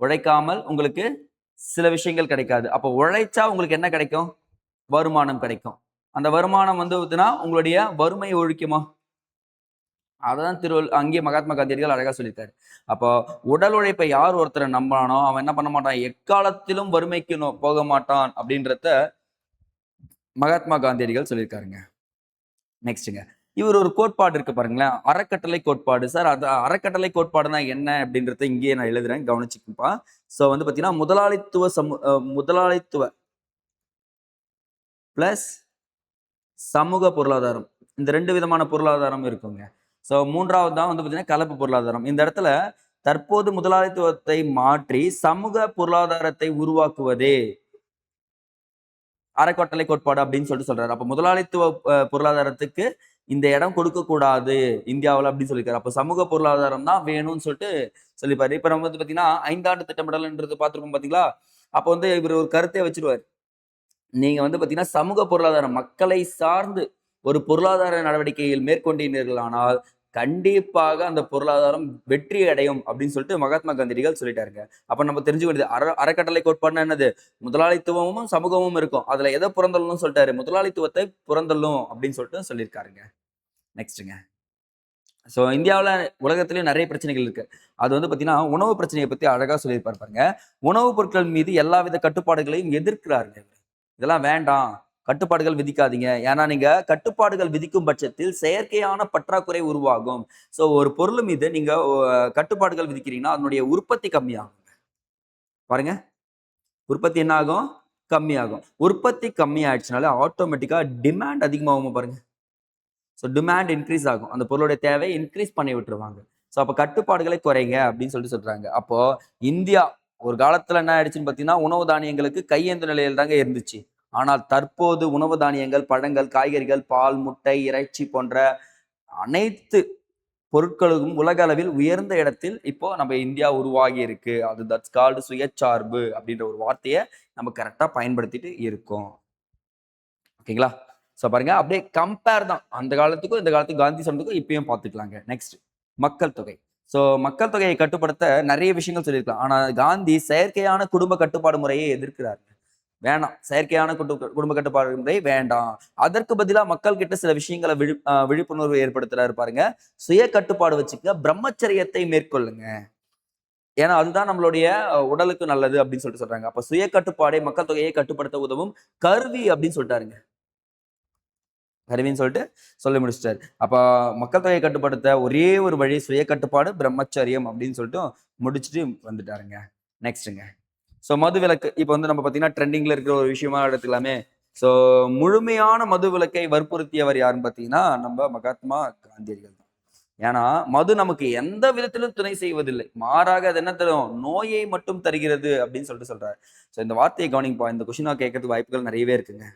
உழைக்காமல் உங்களுக்கு சில விஷயங்கள் கிடைக்காது. அப்போ உழைச்சா உங்களுக்கு என்ன கிடைக்கும், வருமானம் கிடைக்கும். அந்த வருமானம் வந்து உங்களுடைய வறுமை ஒழிக்குமா? அதான் அங்கே மகாத்மா காந்தியடிகள் அழகா சொல்லியிருக்காரு. அப்போ உடல் உழைப்பை யார் ஒருத்தரை நம்பினானோ அவன் என்ன பண்ண மாட்டான், எக்காலத்திலும் வறுமைக்கு போக மாட்டான் அப்படின்றத மகாத்மா காந்தியடிகள் சொல்லியிருக்காருங்க. நெக்ஸ்ட்டுங்க, இவர் ஒரு கோட்பாடு இருக்கு பாருங்களேன், அறக்கட்டளை கோட்பாடு. சார் அது அறக்கட்டளை கோட்பாடுனா என்ன அப்படின்றத இங்கேயே நான் எழுதுறேன், கவனிச்சுக்கப்பா. ஸோ வந்து பார்த்தீங்கன்னா முதலாளித்துவ பிளஸ் சமூக பொருளாதாரம், இந்த 2 விதமான பொருளாதாரம் இருக்குங்க. ஸோ 3வது தான் வந்து பார்த்தீங்கன்னா கலப்பு பொருளாதாரம். இந்த இடத்துல தற்போது முதலாளித்துவத்தை மாற்றி சமூக பொருளாதாரத்தை உருவாக்குவதே அறக்கட்டளை கோட்பாடு அப்படின்னு சொல்றாரு. அப்ப முதலாளித்துவ பொருளாதாரத்துக்கு இந்த இடம் கொடுக்க கூடாது இந்தியாவில் அப்படின்னு சொல்லியிருக்காரு. அப்ப சமூக பொருளாதாரம் தான் வேணும்னு சொல்லிப்பாரு. இப்ப நம்ம வந்து பாத்தீங்கன்னா 5 ஆண்டு திட்டமிடல்ன்றது பார்த்திருப்போம் பாத்தீங்களா? அப்ப வந்து இவர் ஒரு கருத்தை வச்சிருவாரு. நீங்க வந்து பாத்தீங்கன்னா சமூக பொருளாதாரம் மக்களை சார்ந்து ஒரு பொருளாதார நடவடிக்கையில் மேற்கொண்டீர்களானால் கண்டிப்பாக அந்த பொருளாதாரம் வெற்றி அடையும் அப்படின்னு சொல்லிட்டு மகாத்மா காந்தியடிகள் சொல்லிட்டாருங்க. அப்ப நம்ம தெரிஞ்சுக்கிறது அறக்கட்டளை கோட்பாடுனா என்னது, முதலாளித்துவமும் சமூகமும் இருக்கும், அதுல எதை புறந்தள்ளணும்னு சொல்லிட்டாரு, முதலாளித்துவத்தை புறந்தள்ளும் அப்படின்னு சொல்லிட்டு சொல்லியிருக்காருங்க. நெக்ஸ்ட்டுங்க, ஸோ இந்தியாவில் உலகத்திலேயும் நிறைய பிரச்சனைகள் இருக்கு. அது வந்து பார்த்தீங்கன்னா உணவு பிரச்சனையை பத்தி அழகா சொல்லியிருப்பாரு பாருங்க. உணவுப் பொருட்கள் மீது எல்லாவித கட்டுப்பாடுகளையும் எதிர்க்கிறாருங்க. இதெல்லாம் வேண்டாம், கட்டுப்பாடுகள் விதிக்காதீங்க. ஏன்னா நீங்க கட்டுப்பாடுகள் விதிக்கும் பட்சத்தில் செயற்கையான பற்றாக்குறை உருவாகும். ஸோ ஒரு பொருள் மீது நீங்க கட்டுப்பாடுகள் விதிக்கிறீங்கன்னா அதனுடைய உற்பத்தி கம்மியாகும். பாருங்க, உற்பத்தி என்ன ஆகும், கம்மியாகும். உற்பத்தி கம்மி ஆயிடுச்சுனால ஆட்டோமேட்டிக்கா டிமாண்ட் அதிகமாகும் பாருங்க. ஸோ டிமாண்ட் இன்க்ரீஸ் ஆகும், அந்த பொருளுடைய தேவை இன்க்ரீஸ் பண்ணி விட்டுருவாங்க. ஸோ அப்போ கட்டுப்பாடுகளை குறைங்க அப்படின்னு சொல்றாங்க. அப்போ இந்தியா ஒரு காலத்துல என்ன ஆயிடுச்சுன்னு பார்த்தீங்கன்னா உணவு தானியங்களுக்கு கையேந்த நிலையில் தாங்க இருந்துச்சு. ஆனால் தற்போது உணவு தானியங்கள், பழங்கள், காய்கறிகள், பால், முட்டை, இறைச்சி போன்ற அனைத்து பொருட்களுக்கும் உலக அளவில் உயர்ந்த இடத்தில் இப்போ நம்ம இந்தியா உருவாகி இருக்கு. அது தட்ஸ் கால்டு சுயச்சார்பு அப்படின்ற ஒரு வார்த்தையை நம்ம கரெக்டா பயன்படுத்திட்டு இருக்கோம். ஓகேங்களா? ஸோ பாருங்க, அப்படியே கம்பேர் தான் அந்த காலத்துக்கும் இந்த காலத்துக்கும் காந்தி சொன்னதுக்கும் இப்பயும் பார்த்துக்கலாங்க. நெக்ஸ்ட் மக்கள் தொகை. ஸோ மக்கள் தொகையை கட்டுப்படுத்த நிறைய விஷயங்கள் சொல்லியிருக்கலாம். ஆனா காந்தி செயற்கையான குடும்ப கட்டுப்பாடு முறையை எதிர்க்கிறார். வேணாம், செயற்கையான குடும்ப கட்டுப்பாடு முறை வேண்டாம். அதற்கு பதிலா மக்கள் கிட்ட சில விஷயங்களை விழிப்புணர்வு ஏற்படுத்துறாரு பாருங்க. சுய கட்டுப்பாடு வச்சுக்க, பிரம்மச்சரியத்தை மேற்கொள்ளுங்க. ஏன்னா அதுதான் நம்மளுடைய உடலுக்கு நல்லது அப்படின்னு சொல்லிட்டு சொல்றாங்க. அப்ப சுய கட்டுப்பாடை மக்கள் தொகையை கட்டுப்படுத்த உதவும் கருவி அப்படின்னு சொல்லிட்டாருங்க. கருவின்னு சொல்லிட்டு சொல்லி முடிச்சிட்டாரு. அப்ப மக்கள் தொகையை கட்டுப்படுத்த ஒரே ஒரு வழி சுய கட்டுப்பாடு, பிரம்மச்சரியம் அப்படின்னு சொல்லிட்டு முடிச்சுட்டு வந்துட்டாருங்க. நெக்ஸ்ட்டுங்க. ஸோ மது விலக்கு. இப்போ வந்து நம்ம பார்த்தீங்கன்னா ட்ரெண்டிங்ல இருக்கிற ஒரு விஷயமா எடுத்துக்கலாமே. ஸோ முழுமையான மது விலக்கை வற்புறுத்தியவர் யாருன்னு பார்த்தீங்கன்னா நம்ம மகாத்மா காந்தியடிகள் தான். ஏன்னா மது நமக்கு எந்த விதத்திலும் துணை செய்வதில்லை, மாறாக அது என்ன தரும், நோயை மட்டும் தருகிறது அப்படின்னு சொல்லிட்டு சொல்றாரு. ஸோ இந்த வார்த்தையை கவனிப்பா, இந்த கொஸ்டினா கேட்கறதுக்கு வாய்ப்புகள் நிறையவே இருக்குங்க.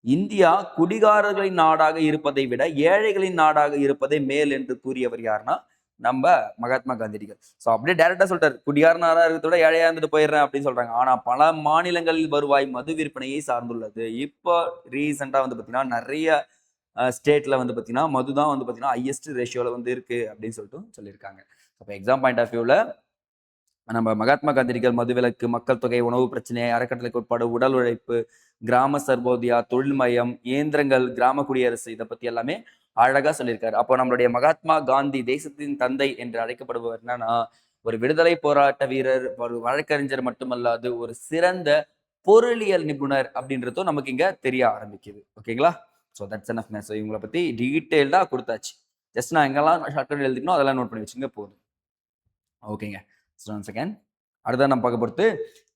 இந்தியா குடிகாரர்களின் நாடாக இருப்பதை விட ஏழைகளின் நாடாக இருப்பதே மேல் என்று கூறியவர் யாருன்னா நம்ம மகாத்மா காந்தியடிகள். ஸோ அப்படியே டைரக்டா சொல்லிட்டாரு, குடிகாரனாரா இருக்கிறத விட ஏழையா இருந்துட்டு போயிடுறேன் அப்படின்னு சொல்றாங்க. ஆனா பல மாநிலங்களில் வருவாய் மது விற்பனையை சார்ந்துள்ளது. இப்போ ரீசெண்டா வந்து பாத்தீங்கன்னா நிறைய ஸ்டேட்ல வந்து பாத்தீங்கன்னா மது தான் வந்து பாத்தீங்கன்னா ஹையஸ்ட் ரேஷியோல வந்து இருக்கு அப்படின்னு சொல்லிட்டு சொல்லியிருக்காங்க. அப்போ எக்ஸாம் பாயிண்ட் ஆஃப் வியூல நம்ம மகாத்மா காந்தியடிகள் மதுவிலக்கு, மக்கள் தொகை, உணவு பிரச்சனை, அறக்கட்டளைக்கு உட்பாடு, உடல் உழைப்பு, கிராம சர்வோதயா, தொழில் மையம், இயந்திரங்கள், கிராம குடியரசு, இதை பத்தி எல்லாமே அழகா சொல்லியிருக்காரு. அப்போ நம்மளுடைய மகாத்மா காந்தி தேசத்தின் தந்தை என்று அழைக்கப்படுபவர் என்னன்னா, ஒரு விடுதலை போராட்ட வீரர், ஒரு வழக்கறிஞர் மட்டுமல்லாது ஒரு சிறந்த பொருளியல் நிபுணர் அப்படின்றதும் நமக்கு இங்க தெரிய ஆரம்பிக்குது. ஓகேங்களா? So that's enough man. So இவங்களை பத்தி டீட்டெயில்டா கொடுத்தாச்சு. ஜஸ்ட் நான் எங்கெல்லாம் ஷார்ட்கட் எழுதிக்கணும் அதெல்லாம் நோட் பண்ணி வச்சுங்க போதும். ஓகேங்க. செகண்ட் அடுத்த நம்ம பார்க்க போறது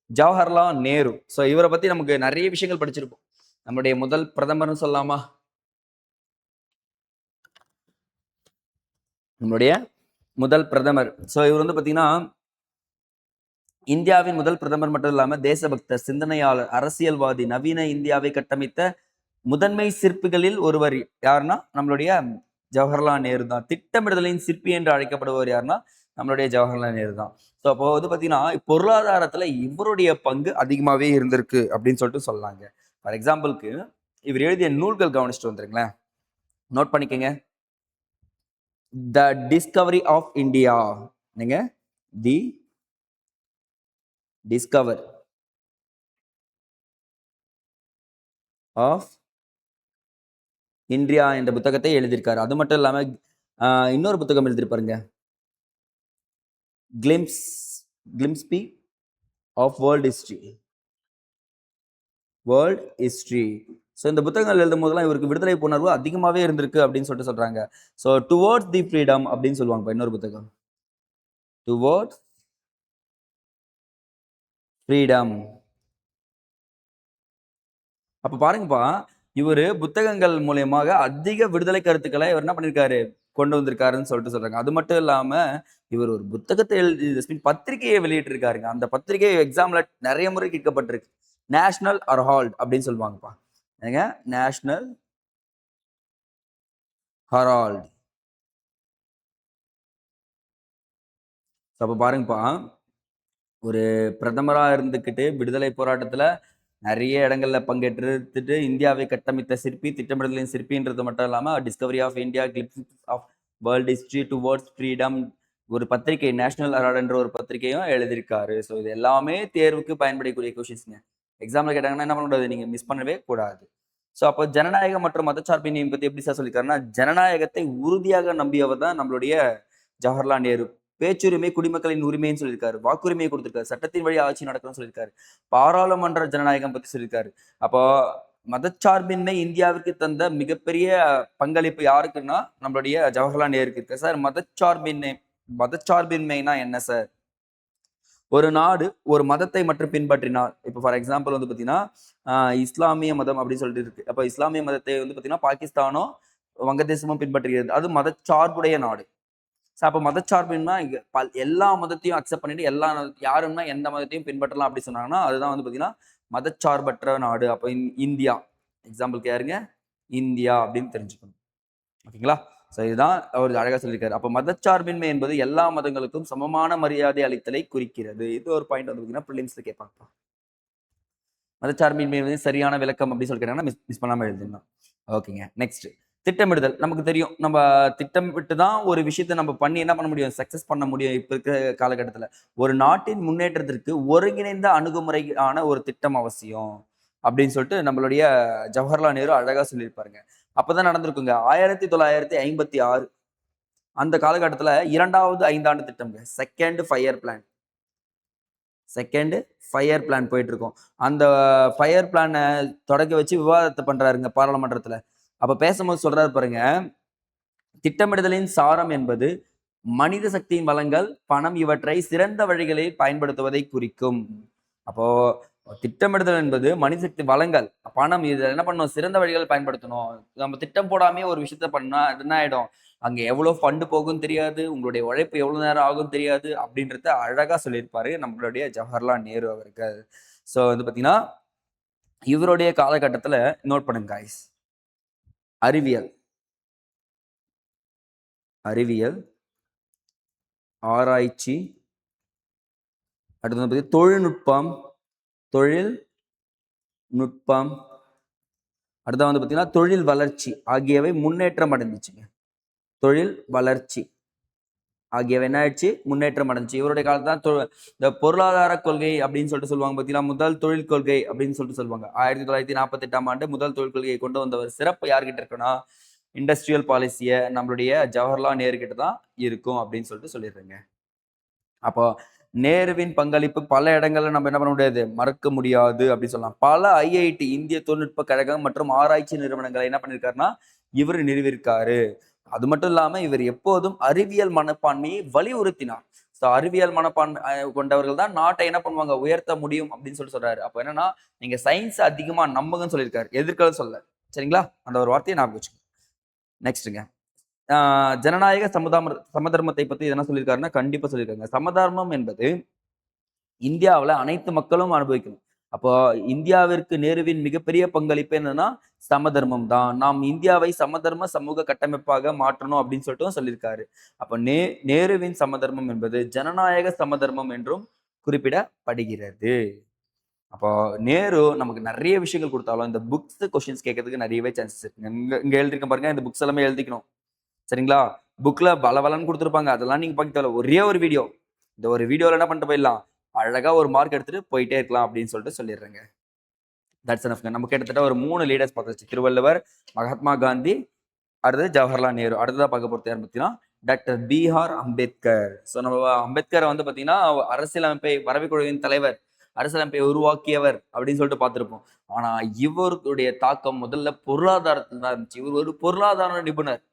ஜவஹர்லால் நேரு. ஸோ இவரை பத்தி நமக்கு நிறைய விஷயங்கள் படிச்சிருப்போம். நம்முடைய முதல் பிரதமர்னு சொல்லலாமா? நம்மளுடைய முதல் பிரதமர். ஸோ இவர் வந்து பாத்தீங்கன்னா இந்தியாவின் முதல் பிரதமர் மட்டும் இல்லாம தேசபக்தர், சிந்தனையாளர், அரசியல்வாதி, நவீன இந்தியாவை கட்டமைத்த முதன்மை சிற்பிகளில் ஒருவர் யாருன்னா நம்மளுடைய ஜவஹர்லால் நேரு தான். திட்டமிடுதலின் சிற்பி என்று அழைக்கப்படுபவர் யாருன்னா நம்மளுடைய ஜவஹர்லால் நேரு தான். ஸோ அப்போ வந்து பார்த்தீங்கன்னா பொருளாதாரத்தில் இவருடைய பங்கு அதிகமாகவே இருந்திருக்கு அப்படின்னு சொல்லிட்டு சொல்லலாங்க. ஃபார் எக்ஸாம்பிளுக்கு இவர் எழுதிய நூல்கள் கவனிச்சுட்டு வந்துருங்களேன், நோட் பண்ணிக்கங்க. த டிஸ்கவரி ஆஃப் இந்தியா, நீங்க தி டிஸ்கவர் ஆஃப் இந்தியா என்ற புத்தகத்தை எழுதியிருக்காரு. அது மட்டும் இல்லாம இன்னொரு புத்தகம் எழுதியிருப்பாருங்க, கிளிம்ஸ்பி ஆஃப் வேர்ல்ட் ஹிஸ்டரி. ஸோ இந்த புத்தகங்கள் எழுதும் போதெல்லாம் இவருக்கு விடுதலை உணர்வு அதிகமாகவே இருந்திருக்கு அப்படின்னு சொல்லிட்டு சொல்றாங்க. ஸோ டுவோர்ட்ஸ் தி ஃப்ரீடம் அப்படின்னு சொல்லுவாங்க இன்னொரு புத்தகம், டுவோர்ட்ஸ் ஃப்ரீடம். அப்ப பாருங்கப்பா, இவரு புத்தகங்கள் மூலியமாக அதிக விடுதலை கருத்துக்களை இவர் என்ன பண்ணிருக்காரு, கொண்டு வந்திருக்காருன்னு சொல்லிட்டு சொல்றாங்க. அது மட்டும் இல்லாம இவர் ஒரு புத்தகத்தை எழுதி பத்திரிகையை வெளியிட்டு இருக்காருங்க. அந்த பத்திரிகை எக்ஸாம்ல நிறைய முறை கேட்கப்பட்டிருக்கு. நேஷனல் ஹெரால்ட் அப்படின்னு சொல்லுவாங்கப்பா. ஏங்க, நேஷனல் ஹெரால்ட். அப்ப பாருங்கப்பா, ஒரு பிரதமரா இருந்துகிட்டு விடுதலை போராட்டத்துல நிறைய இடங்கள்ல பங்கேற்றுட்டு இந்தியாவை கட்டமைத்த சிற்பி, திட்டமிடலின் சிற்பின்றது மட்டும் இல்லாம discovery of India, glimpses of world history, towards freedom, ஒரு பத்திரிகை நேஷனல் ஹெரால்ட் என்ற ஒரு பத்திரிகையும் எழுதியிருக்காரு. ஸோ இது எல்லாமே தேர்வுக்கு பயன்படக்கூடிய கொஷின்ஸ்ங்க. எக்ஸாம்ல கேட்டாங்கன்னா என்ன பண்ணக்கூடாது, நீங்க மிஸ் பண்ணவே கூடாது. ஸோ அப்போ ஜனநாயகம் மற்றும் மதச்சார்பின்மையை பத்தி எப்படி சார் சொல்லியிருக்காருன்னா, ஜனநாயகத்தை உறுதியாக நம்பியவர் தான் நம்மளுடைய ஜவஹர்லால் நேரு. பேச்சுரிமை குடிமக்களின் உரிமைன்னு சொல்லியிருக்காரு, வாக்குரிமையை கொடுத்திருக்காரு, சட்டத்தின் வழி ஆட்சி நடக்கணும்னு சொல்லியிருக்காரு, பாராளுமன்ற ஜனநாயகம் பத்தி சொல்லியிருக்காரு. அப்போ மதச்சார்பின்மை இந்தியாவிற்கு தந்த மிகப்பெரிய பங்களிப்பு யாருக்குன்னா நம்மளுடைய ஜவஹர்லால் நேருக்கு இருக்கு. சார் மதச்சார்பின்மைனா என்ன சார்? ஒரு நாடு ஒரு மதத்தை மட்டும் பின்பற்றினால், இப்போ ஃபார் எக்ஸாம்பிள் வந்து பார்த்தீங்கன்னா இஸ்லாமிய மதம் அப்படின்னு சொல்லிட்டு இருக்கு. அப்போ இஸ்லாமிய மதத்தை வந்து பார்த்தீங்கன்னா பாகிஸ்தானோ வங்கதேசமும் பின்பற்றுகிறது. அது மதச்சார்புடைய நாடு. அப்போ மதச்சார்பின்மை எல்லா மதத்தையும் அக்செப்ட் பண்ணிட்டு எல்லா யாருன்னா எந்த மதத்தையும் பின்பற்றலாம் அப்படி சொன்னாங்கன்னா அதுதான் வந்து பார்த்தீங்கன்னா மதச்சார்பற்ற நாடு. அப்போ இந்தியா எக்ஸாம்பிளுக்கு யாருங்க, இந்தியா அப்படின்னு தெரிஞ்சுக்கணும். ஓகேங்களா? ஸோ இதுதான் அவர் அழகா சொல்லியிருக்காரு. அப்போ மதச்சார்பின்மை என்பது எல்லா மதங்களுக்கும் சமமான மரியாதை அளித்தலை குறிக்கிறது. இது ஒரு பாயிண்ட் வந்து பார்த்தீங்கன்னா ப்ரிலிம்ஸ்ல கேட்பாங்க. மதச்சார்பின்மை வந்து சரியான விளக்கம் அப்படின்னு சொல்லி கேட்டாங்கன்னா மிஸ் பண்ணாம எழுதிடணும். ஓகேங்க. நெக்ஸ்ட் திட்டமிடுதல். நமக்கு தெரியும். நம்ம திட்டமிட்டு தான் ஒரு விஷயத்த நம்ம பண்ணி என்ன பண்ண முடியும்? சக்சஸ் பண்ண முடியும் இப்ப இருக்கிற காலகட்டத்தில. ஒரு நாட்டின் முன்னேற்றத்திற்கு ஒருங்கிணைந்த அணுகுமுறையான ஒரு திட்டம் அவசியம். அப்படின்னு சொல்லிட்டு நம்மளுடைய ஜவஹர்லால் நேரு அழகா சொல்லியிருப்பாருங்க. அப்பதான் நடந்திருக்குங்க. 1956 அந்த காலகட்டத்தில 2வது 5 ஆண்டு திட்டம்ங்க. Second 5 year plan. Second 5 year plan போயிட்டு இருக்கும். அந்த 5 இயர் பிளான தொடக்க வச்சு விவாதத்த பண்றாருங்க பாராளுமன்றத்தில. அப்ப பேசும்போது சொல்றாரு பாருங்க, திட்டமிடுதலின் சாரம் என்பது மனித சக்தியின் வளங்கள், பணம் இவற்றை சிறந்த வழிகளில் பயன்படுத்துவதை குறிக்கும். அப்போ திட்டமிடுதல் என்பது மனித சக்தி வளங்கள், பணம் இத என்ன பண்ணணும்? சிறந்த வழிகளில் பயன்படுத்தணும். நம்ம திட்டம் போடாமயே ஒரு விஷயத்த பண்ணா அது என்ன ஆயிடும்? அங்க எவ்வளோ ஃபண்ட் போகும்னு தெரியாது. உங்களுடைய உழைப்பு எவ்வளோ நேரம் ஆகும்னு தெரியாது. அப்படின்றத அழகா சொல்லியிருப்பாரு நம்மளுடைய ஜவஹர்லால் நேரு அவர்கள். ஸோ வந்து பார்த்தீங்கன்னா, இவருடைய காலகட்டத்தில நோட் பண்ணுங்க காய்ஸ். அறிவியல், அறிவியல், ஆராய்ச்சி, அடுத்து வந்து பார்த்தீங்கன்னா தொழில்நுட்பம், தொழில்நுட்பம், அடுத்து வந்து பார்த்தீங்கன்னா தொழில் வளர்ச்சி ஆகியவை முன்னேற்றம் அடைந்துச்சுங்க. தொழில் வளர்ச்சி ஆகியவை என்ன ஆயிடுச்சு? முன்னேற்றம் அடைஞ்சுச்சு. இவருடைய காலத்துல தான் இந்த பொருளாதார கொள்கை அப்படின்னு சொல்லிட்டு சொல்லுவாங்க பார்த்தீங்களா? முதல் தொழில் கொள்கை அப்படின்னு சொல்லிட்டு சொல்லுவாங்க. 1948ஆம் ஆண்டு முதல் தொழில் கொள்கையை கொண்டு வந்தவர். சிறப்பு யார்கிட்ட இருக்குன்னா, இண்டஸ்ட்ரியல் பாலிசிய நம்மளுடைய ஜவஹர்லால் நேரு கிட்ட தான் இருக்கும் அப்படின்னு சொல்லிட்டு சொல்லிடுறேங்க. அப்போ நேருவின் பங்களிப்பு பல இடங்கள்ல நம்ம என்ன பண்ண முடியாது? மறக்க முடியாது அப்படின்னு சொல்லலாம். பல ஐஐடி இந்திய தொழில்நுட்ப கழகம் மற்றும் ஆராய்ச்சி நிறுவனங்களை என்ன பண்ணியிருக்காருன்னா, இவரு நிறுவியிருக்காரு. அது மட்டும் இல்லாம இவர் எப்போதும் அறிவியல் மனப்பான்மையை வலியுறுத்தினார். ஸோ அறிவியல் மனப்பான்மை கொண்டவர்கள் தான் நாட்டை என்ன பண்ணுவாங்க? உயர்த்த முடியும் அப்படின்னு சொல்லிட்டு சொல்றாரு. அப்ப என்னன்னா, நீங்க சயின்ஸ் அதிகமா நம்புங்கன்னு சொல்லியிருக்காரு. எதிர்க்கன்னு சொல்லல. சரிங்களா? அந்த ஒரு வார்த்தையை ஞாபகம் வச்சுக்கோங்க. நெக்ஸ்ட்டுங்க. ஜனநாயக சமதர்மத்தை பத்தி என்ன சொல்லியிருக்காருன்னா, கண்டிப்பா சொல்லியிருக்காங்க. சமதர்மம் என்பது இந்தியாவுல அனைத்து மக்களும் அனுபவிக்கணும். அப்போ இந்தியாவிற்கு நேருவின் மிகப்பெரிய பங்களிப்பு என்னன்னா, சமதர்மம் தான். நாம் இந்தியாவை சமதர்ம சமூக கட்டமைப்பாக மாற்றணும் அப்படின்னு சொல்லிட்டு சொல்லியிருக்காரு. அப்ப நேருவின் சமதர்மம் என்பது ஜனநாயக சமதர்மம் என்றும் குறிப்பிடப்படுகிறது. அப்போ நேரு நமக்கு நெறைய விஷயங்கள் குடுத்தாலும், இந்த புக்ஸ் கொஸ்டின்ஸ் கேட்கறதுக்கு நெறையவே சான்சஸ் இருக்குங்க. இங்க இங்க எழுதியிருக்கேன் பாருங்க. இந்த புக்ஸ் எல்லாமே எழுதிக்கணும். சரிங்களா? புக்ல பலபலன்னு குடுத்துருப்பாங்க. அதெல்லாம் நீங்க பார்க்க தேவையில்ல. ஒரே ஒரு வீடியோ. இந்த ஒரு வீடியோல என்ன பண்ணிட்டு போயிடலாம்? அழகா ஒரு மார்க் எடுத்துட்டு போயிட்டே இருக்கலாம் அப்படின்னு சொல்லிட்டு சொல்லிடுறேங்க. தட்ஸ் எனஃப்ங்க. நம்ம கிட்டத்தட்ட ஒரு 3 லீடர்ஸ் பார்த்தாச்சு. திருவள்ளுவர், மகாத்மா காந்தி, அடுத்தது ஜவஹர்லால் நேரு. அடுத்ததா பார்க்க போறது யாருன்னு பார்த்தீங்கன்னா, டாக்டர் பி.ஆர். அம்பேத்கர். ஸோ நம்ம அம்பேத்கர வந்து பார்த்தீங்கன்னா, அரசியலமைப்பை வரைவுக்குழுவின் தலைவர், அரசியலமைப்பை உருவாக்கியவர் அப்படின்னு சொல்லிட்டு பார்த்திருப்போம். ஆனா இவருடைய தாக்கம் முதல்ல பொருளாதாரத்துல தான் இருந்துச்சு. இவர் ஒரு பொருளாதார நிபுணர்.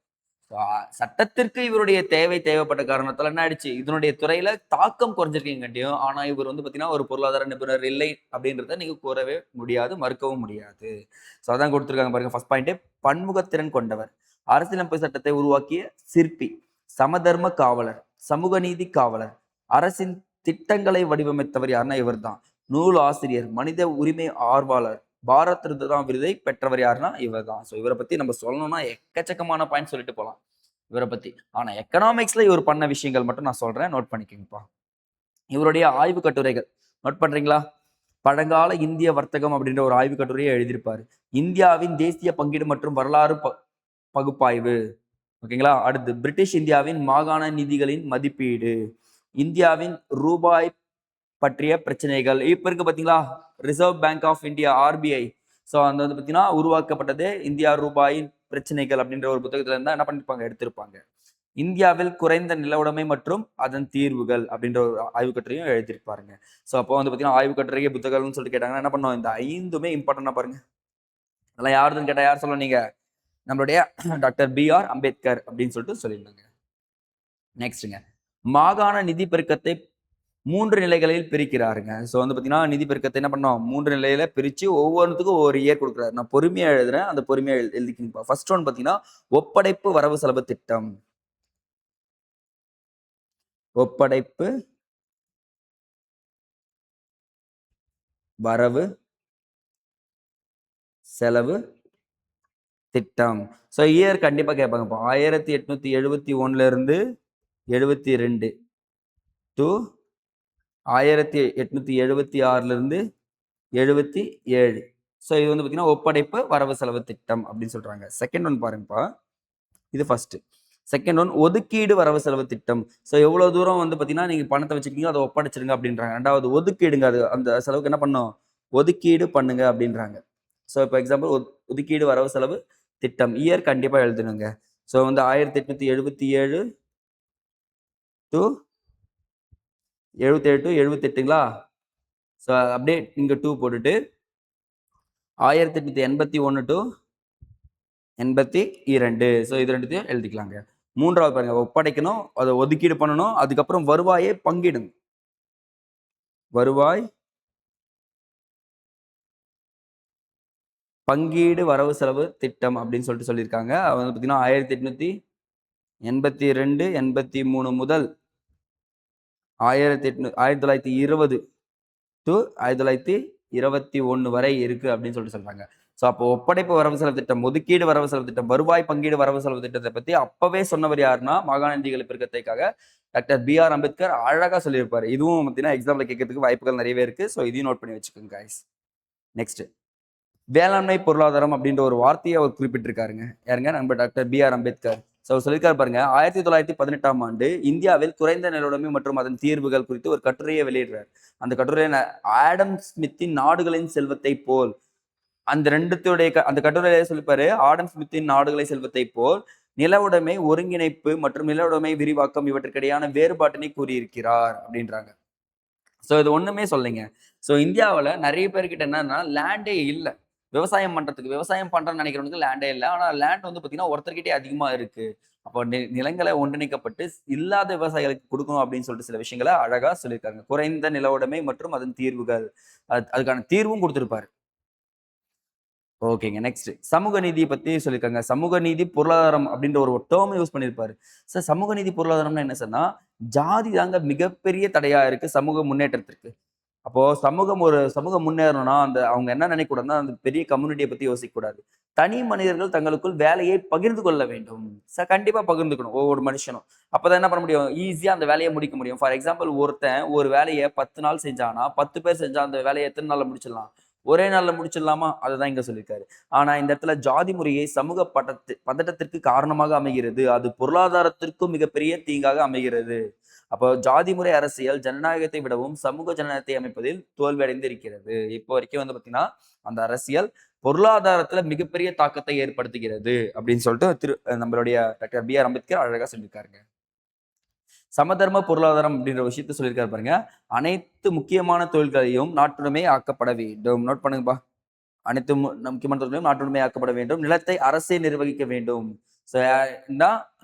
சட்டத்திற்கு இவருடைய தேவைப்பட்ட காரணத்தால என்ன ஆயிடுச்சு? இதனுடைய துறையில தாக்கம் குறைஞ்சிருக்கீங்கட்டியும், ஆனா இவர் வந்து பார்த்தீங்கன்னா, ஒரு பொருளாதார நிபுணர் இல்லை அப்படின்றத நீங்க கூறவே முடியாது, மறுக்கவும் முடியாது. ஸோ அதான் குடுத்துருக்காங்க பாருங்க. ஃபர்ஸ்ட் பாயிண்ட்டே பன்முகத்திறன் கொண்டவர். அரசியலமைப்பு சட்டத்தை உருவாக்கிய சிற்பி, சமதர்ம காவலர், சமூக நீதி காவலர், அரசின் திட்டங்களை வடிவமைத்தவர் யாருன்னா இவர்தான். நூல் ஆசிரியர், மனித உரிமை ஆர்வலர், பாரத் ரத்னா விருதை பெற்றவர் யாருன்னா இவர்தான். ஸோ இவரை பத்தி நம்ம சொல்லணும்னா எக்கச்சக்கமான பாயிண்ட் சொல்லிட்டு போலாம். இவரை பத்தி. ஆனா எக்கனாமிக்ஸ்ல இவர் பண்ண விஷயங்கள் மட்டும் நான் சொல்றேன். நோட் பண்ணிக்கங்கப்பா. இவருடைய ஆய்வு கட்டுரைகள் நோட் பண்றீங்களா? பழங்கால இந்திய வர்த்தகம் அப்படின்ற ஒரு ஆய்வு கட்டுரையை எழுதியிருப்பாரு. இந்தியாவின் தேசிய பங்கீடு மற்றும் வரலாறு பகுப்பாய்வு. ஓகேங்களா? அடுத்து பிரிட்டிஷ் இந்தியாவின் மாகாண நிதிகளின் மதிப்பீடு. இந்தியாவின் ரூபாய் பற்றிய பிரச்சனைகள். இப்ப இருக்கு பாத்தீங்களா? Reserve Bank of India RBI. So அந்த வந்து பாத்தீங்கன்னா உருவாக்கப்பட்டது இந்தியா ரூபாயின் பிரச்சனைகள் அப்படின்ற ஒரு புத்தகத்துல இருந்தா என்ன பண்ணிருப்பாங்க? எடுத்திருப்பாங்க. இந்தியாவில் குறைந்த நிலவுடைமை மற்றும் அதன் தீர்வுகள் அப்படின்ற ஒரு ஆய்வு கட்டுரையும் எழுதியிருப்பாருங்க. ஸோ அப்போ வந்து பாத்தீங்கன்னா ஆய்வு கட்டுரை புத்தகம்னு சொல்லிட்டு கேட்டாங்கன்னா என்ன பண்ணுவோம்? இந்த 5மே இம்பார்ட்டன்டா பாருங்க. அதெல்லாம் யாருதுன்னு கேட்டா யார் சொல்லணும் நீங்க? நம்மளுடைய டாக்டர் பி.ஆர். அம்பேத்கர் அப்படின்னு சொல்லிட்டு சொல்லியிருந்தாங்க. நெக்ஸ்ட்ங்க. மாகாண நிதி பெருக்கத்தை 3 நிலைகளில் பிரிக்கிறாருங்க. ஸோ வந்து பார்த்தீங்கன்னா, நிதி பெருக்கத்தை என்ன பண்ணோம்? 3 நிலையில பிரிச்சு ஒவ்வொன்னுத்துக்கும் ஒவ்வொரு இயர் குடுக்குறாரு. நான் பொறுமையா எழுதுறேன். அந்த பொறுமையா எழுதிக்கிங்கப்பா. ஃபர்ஸ்ட் ஒன் பார்த்தீங்கன்னா, ஒப்படைப்பு வரவு செலவு திட்டம். ஒப்படைப்பு வரவு செலவு திட்டம். ஸோ இயர் கண்டிப்பா கேட்பாங்க. இப்போ 1871 இருந்து 72 டு 1876 இருந்து 77. ஸோ இது வந்து பார்த்தீங்கன்னா, ஒப்படைப்பு வரவு செலவு திட்டம் அப்படின்னு சொல்றாங்க. செகண்ட் ஒன் பாருங்கப்பா. இது ஃபர்ஸ்ட். செகண்ட் ஒன் ஒதுக்கீடு வரவு செலவு திட்டம். ஸோ எவ்வளோ தூரம் வந்து பார்த்தீங்கன்னா, நீங்க பணத்த வச்சிருக்கீங்க, அத ஒப்படைச்சிருங்க அப்படின்றாங்க. 2வது ஒதுக்கீடுங்க. அது அந்த செலவுக்கு என்ன பண்ணணும்? ஒதுக்கீடு பண்ணுங்க அப்படின்றாங்க. ஸோ இப்போ எக்ஸாம்பிள் ஒதுக்கீடு வரவு செலவு திட்டம். இயர் கண்டிப்பா எழுதணுங்க. ஸோ வந்து 1877 டூ 77 டூ 78ங்களா? ஸோ அப்படியே இங்க 2 போட்டுட்டு 1881 டூ 82. ஸோ இது 2த்தையும் எழுதிக்கலாங்க. 3வது பாருங்க, ஒப்படைக்கணும், அத ஒதுக்கீடு பண்ணணும், அதுக்கப்புறம் வருவாயை பங்கிடணும். வருவாய் பங்கீடு வரவு செலவு திட்டம் அப்படின்னு சொல்லிட்டு சொல்லியிருக்காங்க. அது வந்து பார்த்தீங்கன்னா 1882, 83 முதல் 1920 டு 1921 வரை இருக்கு அப்படின்னு சொல்லிட்டு சொல்றாங்க. ஸோ அப்போ ஒப்படைப்பு வரவு செலவு திட்டம், ஒதுக்கீடு வரவு செலவு திட்டம், வருவாய் பங்கீடு வரவு செலவு திட்டத்தை பத்தி அப்பவே சொன்னவர் யாருன்னா, மாகாணந்திகள் பெருக்கத்தைக்காக டாக்டர் பி.ஆர். அம்பேத்கர் அழகா சொல்லியிருப்பாரு. இதுவும் பார்த்தீங்கன்னா எக்ஸாம்ல கேட்கறதுக்கு வாய்ப்புகள் நிறையவே இருக்கு. ஸோ இதையும் நோட் பண்ணி வச்சுக்கோங்க guys. நெக்ஸ்ட் வேளாண்மை பொருளாதாரம் அப்படின்ற ஒரு வார்த்தையை அவர் குறிப்பிட்டிருக்காருங்க. யாருங்க? நம்ம டாக்டர் பி.ஆர். அம்பேத்கர். ஸோ சொல்லியிருக்காரு பாருங்க, 1918ஆம் ஆண்டு இந்தியாவில் குறைந்த நிலவுடைமை மற்றும் அதன் தீர்வுகள் குறித்து ஒரு கட்டுரையை வெளியிடுறார். அந்த கட்டுரையில ஆடம் ஸ்மித்தின் நாடுகளின் செல்வத்தை போல் அந்த அந்த கட்டுரையில சொல்லிப்பாரு, ஆடம் ஸ்மித்தின் நாடுகளை செல்வத்தை போல் நிலவுடைமை ஒருங்கிணைப்பு மற்றும் நிலவுடைமை விரிவாக்கம் இவற்றுக்கிடையான வேறுபாட்டினை கூறியிருக்கிறார் அப்படின்றாங்க. ஸோ இது ஒண்ணுமே சொல்லைங்க. ஸோ இந்தியாவில் நிறைய பேர்கிட்ட என்னன்னா லேண்டே இல்லை. விவசாயம் பண்றதுக்கு விவசாயம் பண்றேன்னு நினைக்கிறவனுக்கு லேண்டே இல்லை. ஆனா லேண்ட் வந்து பார்த்தீங்கன்னா ஒருத்தர்கிட்டே அதிகமா இருக்கு. அப்போ நிலங்களை ஒன்றிணைக்கப்பட்டு இல்லாத விவசாயிகளுக்கு கொடுக்கணும் அப்படின்னு சொல்லிட்டு சில விஷயங்களை அழகா சொல்லியிருக்காங்க. குறைந்த நில உடைமை மற்றும் அதன் தீர்வுகள், அதுக்கான தீர்வும் கொடுத்திருப்பாரு. ஓகேங்க. நெக்ஸ்ட் சமூக நீதியை பத்தி சொல்லியிருக்காங்க. சமூக நீதி பொருளாதாரம் அப்படின்ற ஒரு டேர்ம் யூஸ் பண்ணியிருப்பாரு. சார் சமூக நீதி பொருளாதாரம்னா என்ன சார்னா, ஜாதி தாங்க மிகப்பெரிய தடையா இருக்கு சமூக முன்னேற்றத்திற்கு. அப்போ சமூகம் முன்னேறணும்னா அவங்க என்ன நினைக்கக்கூடாதுன்னா, அந்த பெரிய கம்யூனிட்டியை பத்தி யோசிக்கக்கூடாது. தனி மனிதர்கள் தங்களுக்குள் வேலையை பகிர்ந்து கொள்ள வேண்டும். கண்டிப்பா பகிர்ந்துக்கணும் ஒவ்வொரு மனுஷனும். அப்பதான் என்ன பண்ண முடியும்? ஈஸியா அந்த வேலையை முடிக்க முடியும். ஃபார் எக்ஸாம்பிள் ஒருத்தன் ஒரு வேலையை 10 நாள் செஞ்சானா, 10 பேர் செஞ்சா அந்த வேலையை எத்தனை நாள்ல முடிச்சிடலாம்? ஒரே நாள்ல முடிச்சிடலாமா? அததான் இங்க சொல்லியிருக்காரு. ஆனா இந்த இடத்துல ஜாதி முறையை சமூக பதட்டத்திற்கு காரணமாக அமைகிறது. அது பொருளாதாரத்திற்கும் மிகப்பெரிய தீங்காக அமைகிறது. அப்போ ஜாதி முறை அரசியல் ஜனநாயகத்தை விடவும் சமூக ஜனநாயகத்தை அமைப்பதில் தோல்வி அடைந்து இருக்கிறது. இப்போ வரைக்கும் வந்து பாத்தீங்கன்னா அந்த அரசியல் பொருளாதாரத்துல மிகப்பெரிய தாக்கத்தை ஏற்படுத்துகிறது அப்படின்னு சொல்லிட்டு நம்மளுடைய டாக்டர் பி.ஆர். அம்பேத்கர் அழகா சொல்லியிருக்காருங்க. சமதர்ம பொருளாதாரம் அப்படின்ற விஷயத்த சொல்லியிருக்காரு பாருங்க. அனைத்து முக்கியமான தொழில்களையும் நாட்டுடைமை ஆக்கப்பட வேண்டும். நோட் பண்ணுங்கப்பா. அனைத்து முக்கியமான தொழில்களையும் நாட்டுடைமை ஆக்கப்பட வேண்டும். நிலத்தை அரசே நிர்வகிக்க வேண்டும்.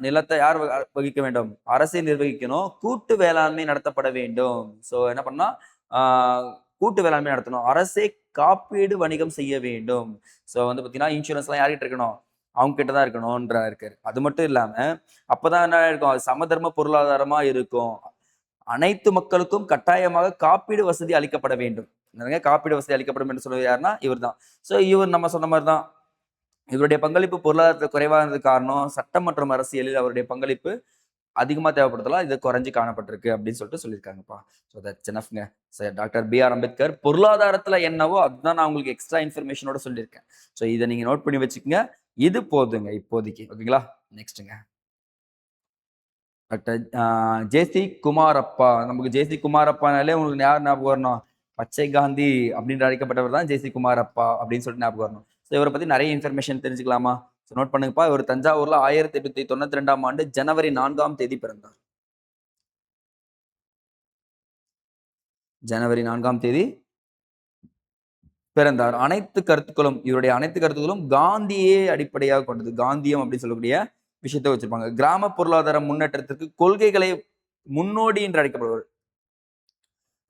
நிலத்தை யார் வகிக்க வேண்டும்? அரசே நிர்வகிக்கணும். கூட்டு வேளாண்மை நடத்தப்பட வேண்டும். ஸோ என்ன பண்ணா கூட்டு வேளாண்மை நடத்தணும். அரசே காப்பீடு வணிகம் செய்ய வேண்டும். ஸோ வந்து பார்த்தீங்கன்னா இன்சூரன்ஸ்லாம் யார்கிட்ட இருக்கணும்? அவங்க கிட்ட தான் இருக்கணும்ன்ற இருக்காரு. அது மட்டும் இல்லாம அப்பதான் என்ன இருக்கும்? சமதர்ம பொருளாதாரமா இருக்கும். அனைத்து மக்களுக்கும் கட்டாயமாக காப்பீடு வசதி அளிக்கப்பட வேண்டும். காப்பீடு வசதி அளிக்கப்படும் என்று சொல்வது யாருன்னா இவர் தான். ஸோ இவர் நம்ம சொன்ன மாதிரி தான். இவருடைய பங்களிப்பு பொருளாதாரத்தில் குறைவாக இருந்தது காரணம் சட்டம் மற்றும் அரசியலில் அவருடைய பங்களிப்பு அதிகமா தேவைப்படுறதால இது குறைஞ்சு காணப்பட்டிருக்கு அப்படின்னு சொல்லிட்டு சொல்லியிருக்காங்கப்பா. ஸோ தட்ஸ் எனஃப்ங்க. Sir doctor B R. அம்பேத்கர் பொருளாதாரத்துல என்னவோ அதுதான் நான் உங்களுக்கு எக்ஸ்ட்ரா இன்ஃபர்மேஷனோட சொல்லியிருக்கேன். ஸோ இதை நீங்க நோட் பண்ணி வச்சுக்கோங்க. இது போதுங்க இப்போதைக்கு. ஓகேங்களா? நெக்ஸ்ட்டுங்க டாக்டர் ஜே.சி. குமாரப்பா. நமக்கு ஜே.சி. குமாரப்பானாலே உங்களுக்கு யார் ஞாபகம் வரணும்? பச்சை காந்தி அப்படின்னு அழைக்கப்பட்டவர் தான் ஜே.சி. குமாரப்பா அப்படின்னு சொல்லிட்டு ஞாபகம் வரணும். ஸோ இவரை பத்தி நிறைய இன்ஃபர்மேஷன் தெரிஞ்சுக்கலாமா? நோட் பண்ணுங்கப்பா. இவர் தஞ்சாவூர்ல 1892ஆம் ஆண்டு ஜனவரி 4ஆம் தேதி பிறந்தார். ஜனவரி 4ஆம் தேதி பிறந்தார். இவருடைய அனைத்து கருத்துக்களும் காந்தியே அடிப்படையாக கொண்டது. காந்தியம் அப்படின்னு சொல்லக்கூடிய விஷயத்தை வச்சிருப்பாங்க. கிராம பொருளாதார முன்னேற்றத்திற்கு கொள்கைகளை முன்னோடி என்று அழைக்கப்படுவார்.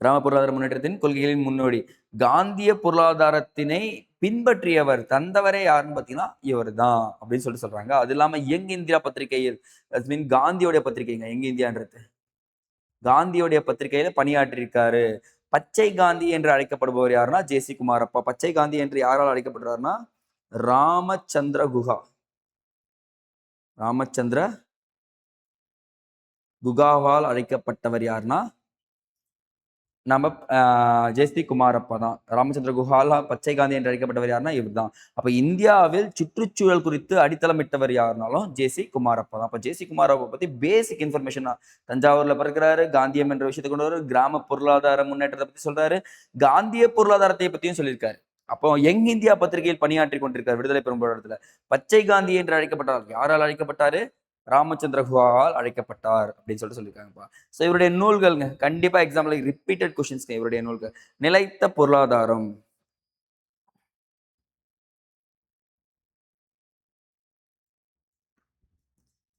கிராம பொருளாதார முன்னேற்றத்தின் கொள்கைகளின் முன்னோடி. காந்திய பொருளாதாரத்தினை பின்பற்றியவர் தந்தவரே யாருன்னு பாத்தீங்கன்னா இவர் தான் அப்படின்னு சொல்லிட்டு சொல்றாங்க. அது இல்லாம யங் இந்தியா பத்திரிகையில் காந்தியோடைய பத்திரிகைங்க யங் இந்தியான்றது. காந்தியோடைய பத்திரிகையில பணியாற்றிருக்காரு. பச்சை காந்தி என்று அழைக்கப்படுபவர் யாருன்னா ஜே.சி. குமாரப்பா. பச்சை காந்தி என்று யாரால் அழைக்கப்படுறாருன்னா ராமச்சந்திர குஹா. ராமச்சந்திர குகாவால் அழைக்கப்பட்டவர் யாருன்னா நம்ம ஜெயஸ்ரீ குமாரப்பா தான். ராமச்சந்திர குஹாலா பச்சை காந்தி என்று அழைக்கப்பட்டவர் யாருன்னா இவர் தான். அப்ப இந்தியாவில் சுற்றுச்சூழல் குறித்து அடித்தளமிட்டவர் யாருனாலும் ஜேசி குமாரப்பா தான். அப்ப ஜேசி குமாரப்பா பத்தி பேசிக் இன்ஃபர்மேஷன் தஞ்சாவூர்ல பிறக்கிறாரு, காந்தியம் என்ற விஷயத்தை கொண்டு வர கிராம பொருளாதார முன்னேற்றத்தை பத்தி சொல்றாரு, காந்திய பொருளாதாரத்தை பத்தியும் சொல்லியிருக்காரு. அப்போ யங் இந்தியா பத்திரிகையில் பணியாற்றி கொண்டிருக்கார் விடுதலை பெறும் போராட்டத்துல. பச்சை காந்தி என்று அழைக்கப்பட்டார். யாரால் அழைக்கப்பட்டாரு? ராமச்சந்திர குஹால் அழைக்கப்பட்டார் அப்படின்னு சொல்லியிருக்காங்கப்பா. ஸோ இவருடைய நூல்கள்ங்க கண்டிப்பா எக்ஸாம்பிள் ரிப்பீட்டட் கொஸ்டின்ஸ்ங்க இவருடைய நூல்கள். நிலைத்த பொருளாதாரம்,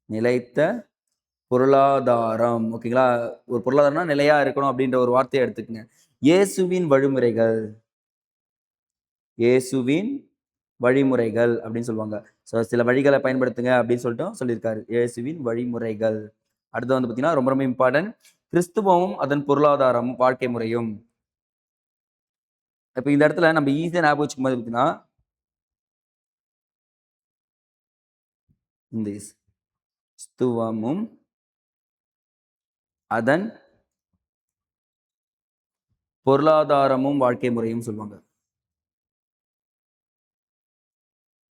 நிலைத்த பொருளாதாரம் ஓகேங்களா. ஒரு பொருளாதாரம்னா நிலையா இருக்கணும் அப்படின்ற ஒரு வார்த்தையை எடுத்துக்கங்க. இயேசுவின் வழிமுறைகள், இயேசுவின் வழிமுறைகள் அப்படின்னு சொல்லுவாங்க. ஸோ சில வழிகளை பயன்படுத்துங்க அப்படின்னு சொல்லியிருக்காரு. இயேசுவின் வழிமுறைகள். அடுத்து வந்து பார்த்தீங்கன்னா ரொம்ப ரொம்ப இம்பார்ட்டன்ட், கிறிஸ்துவமும் அதன் பொருளாதாரமும் வாழ்க்கை முறையும். இப்போ இந்த இடத்துல நம்ம ஈஸியாக ஞாபகம் வச்சுக்கும் போது பார்த்தீங்கன்னா இந்த கிறிஸ்துவமும் அதன் பொருளாதாரமும் வாழ்க்கை முறையும் சொல்லுவாங்க.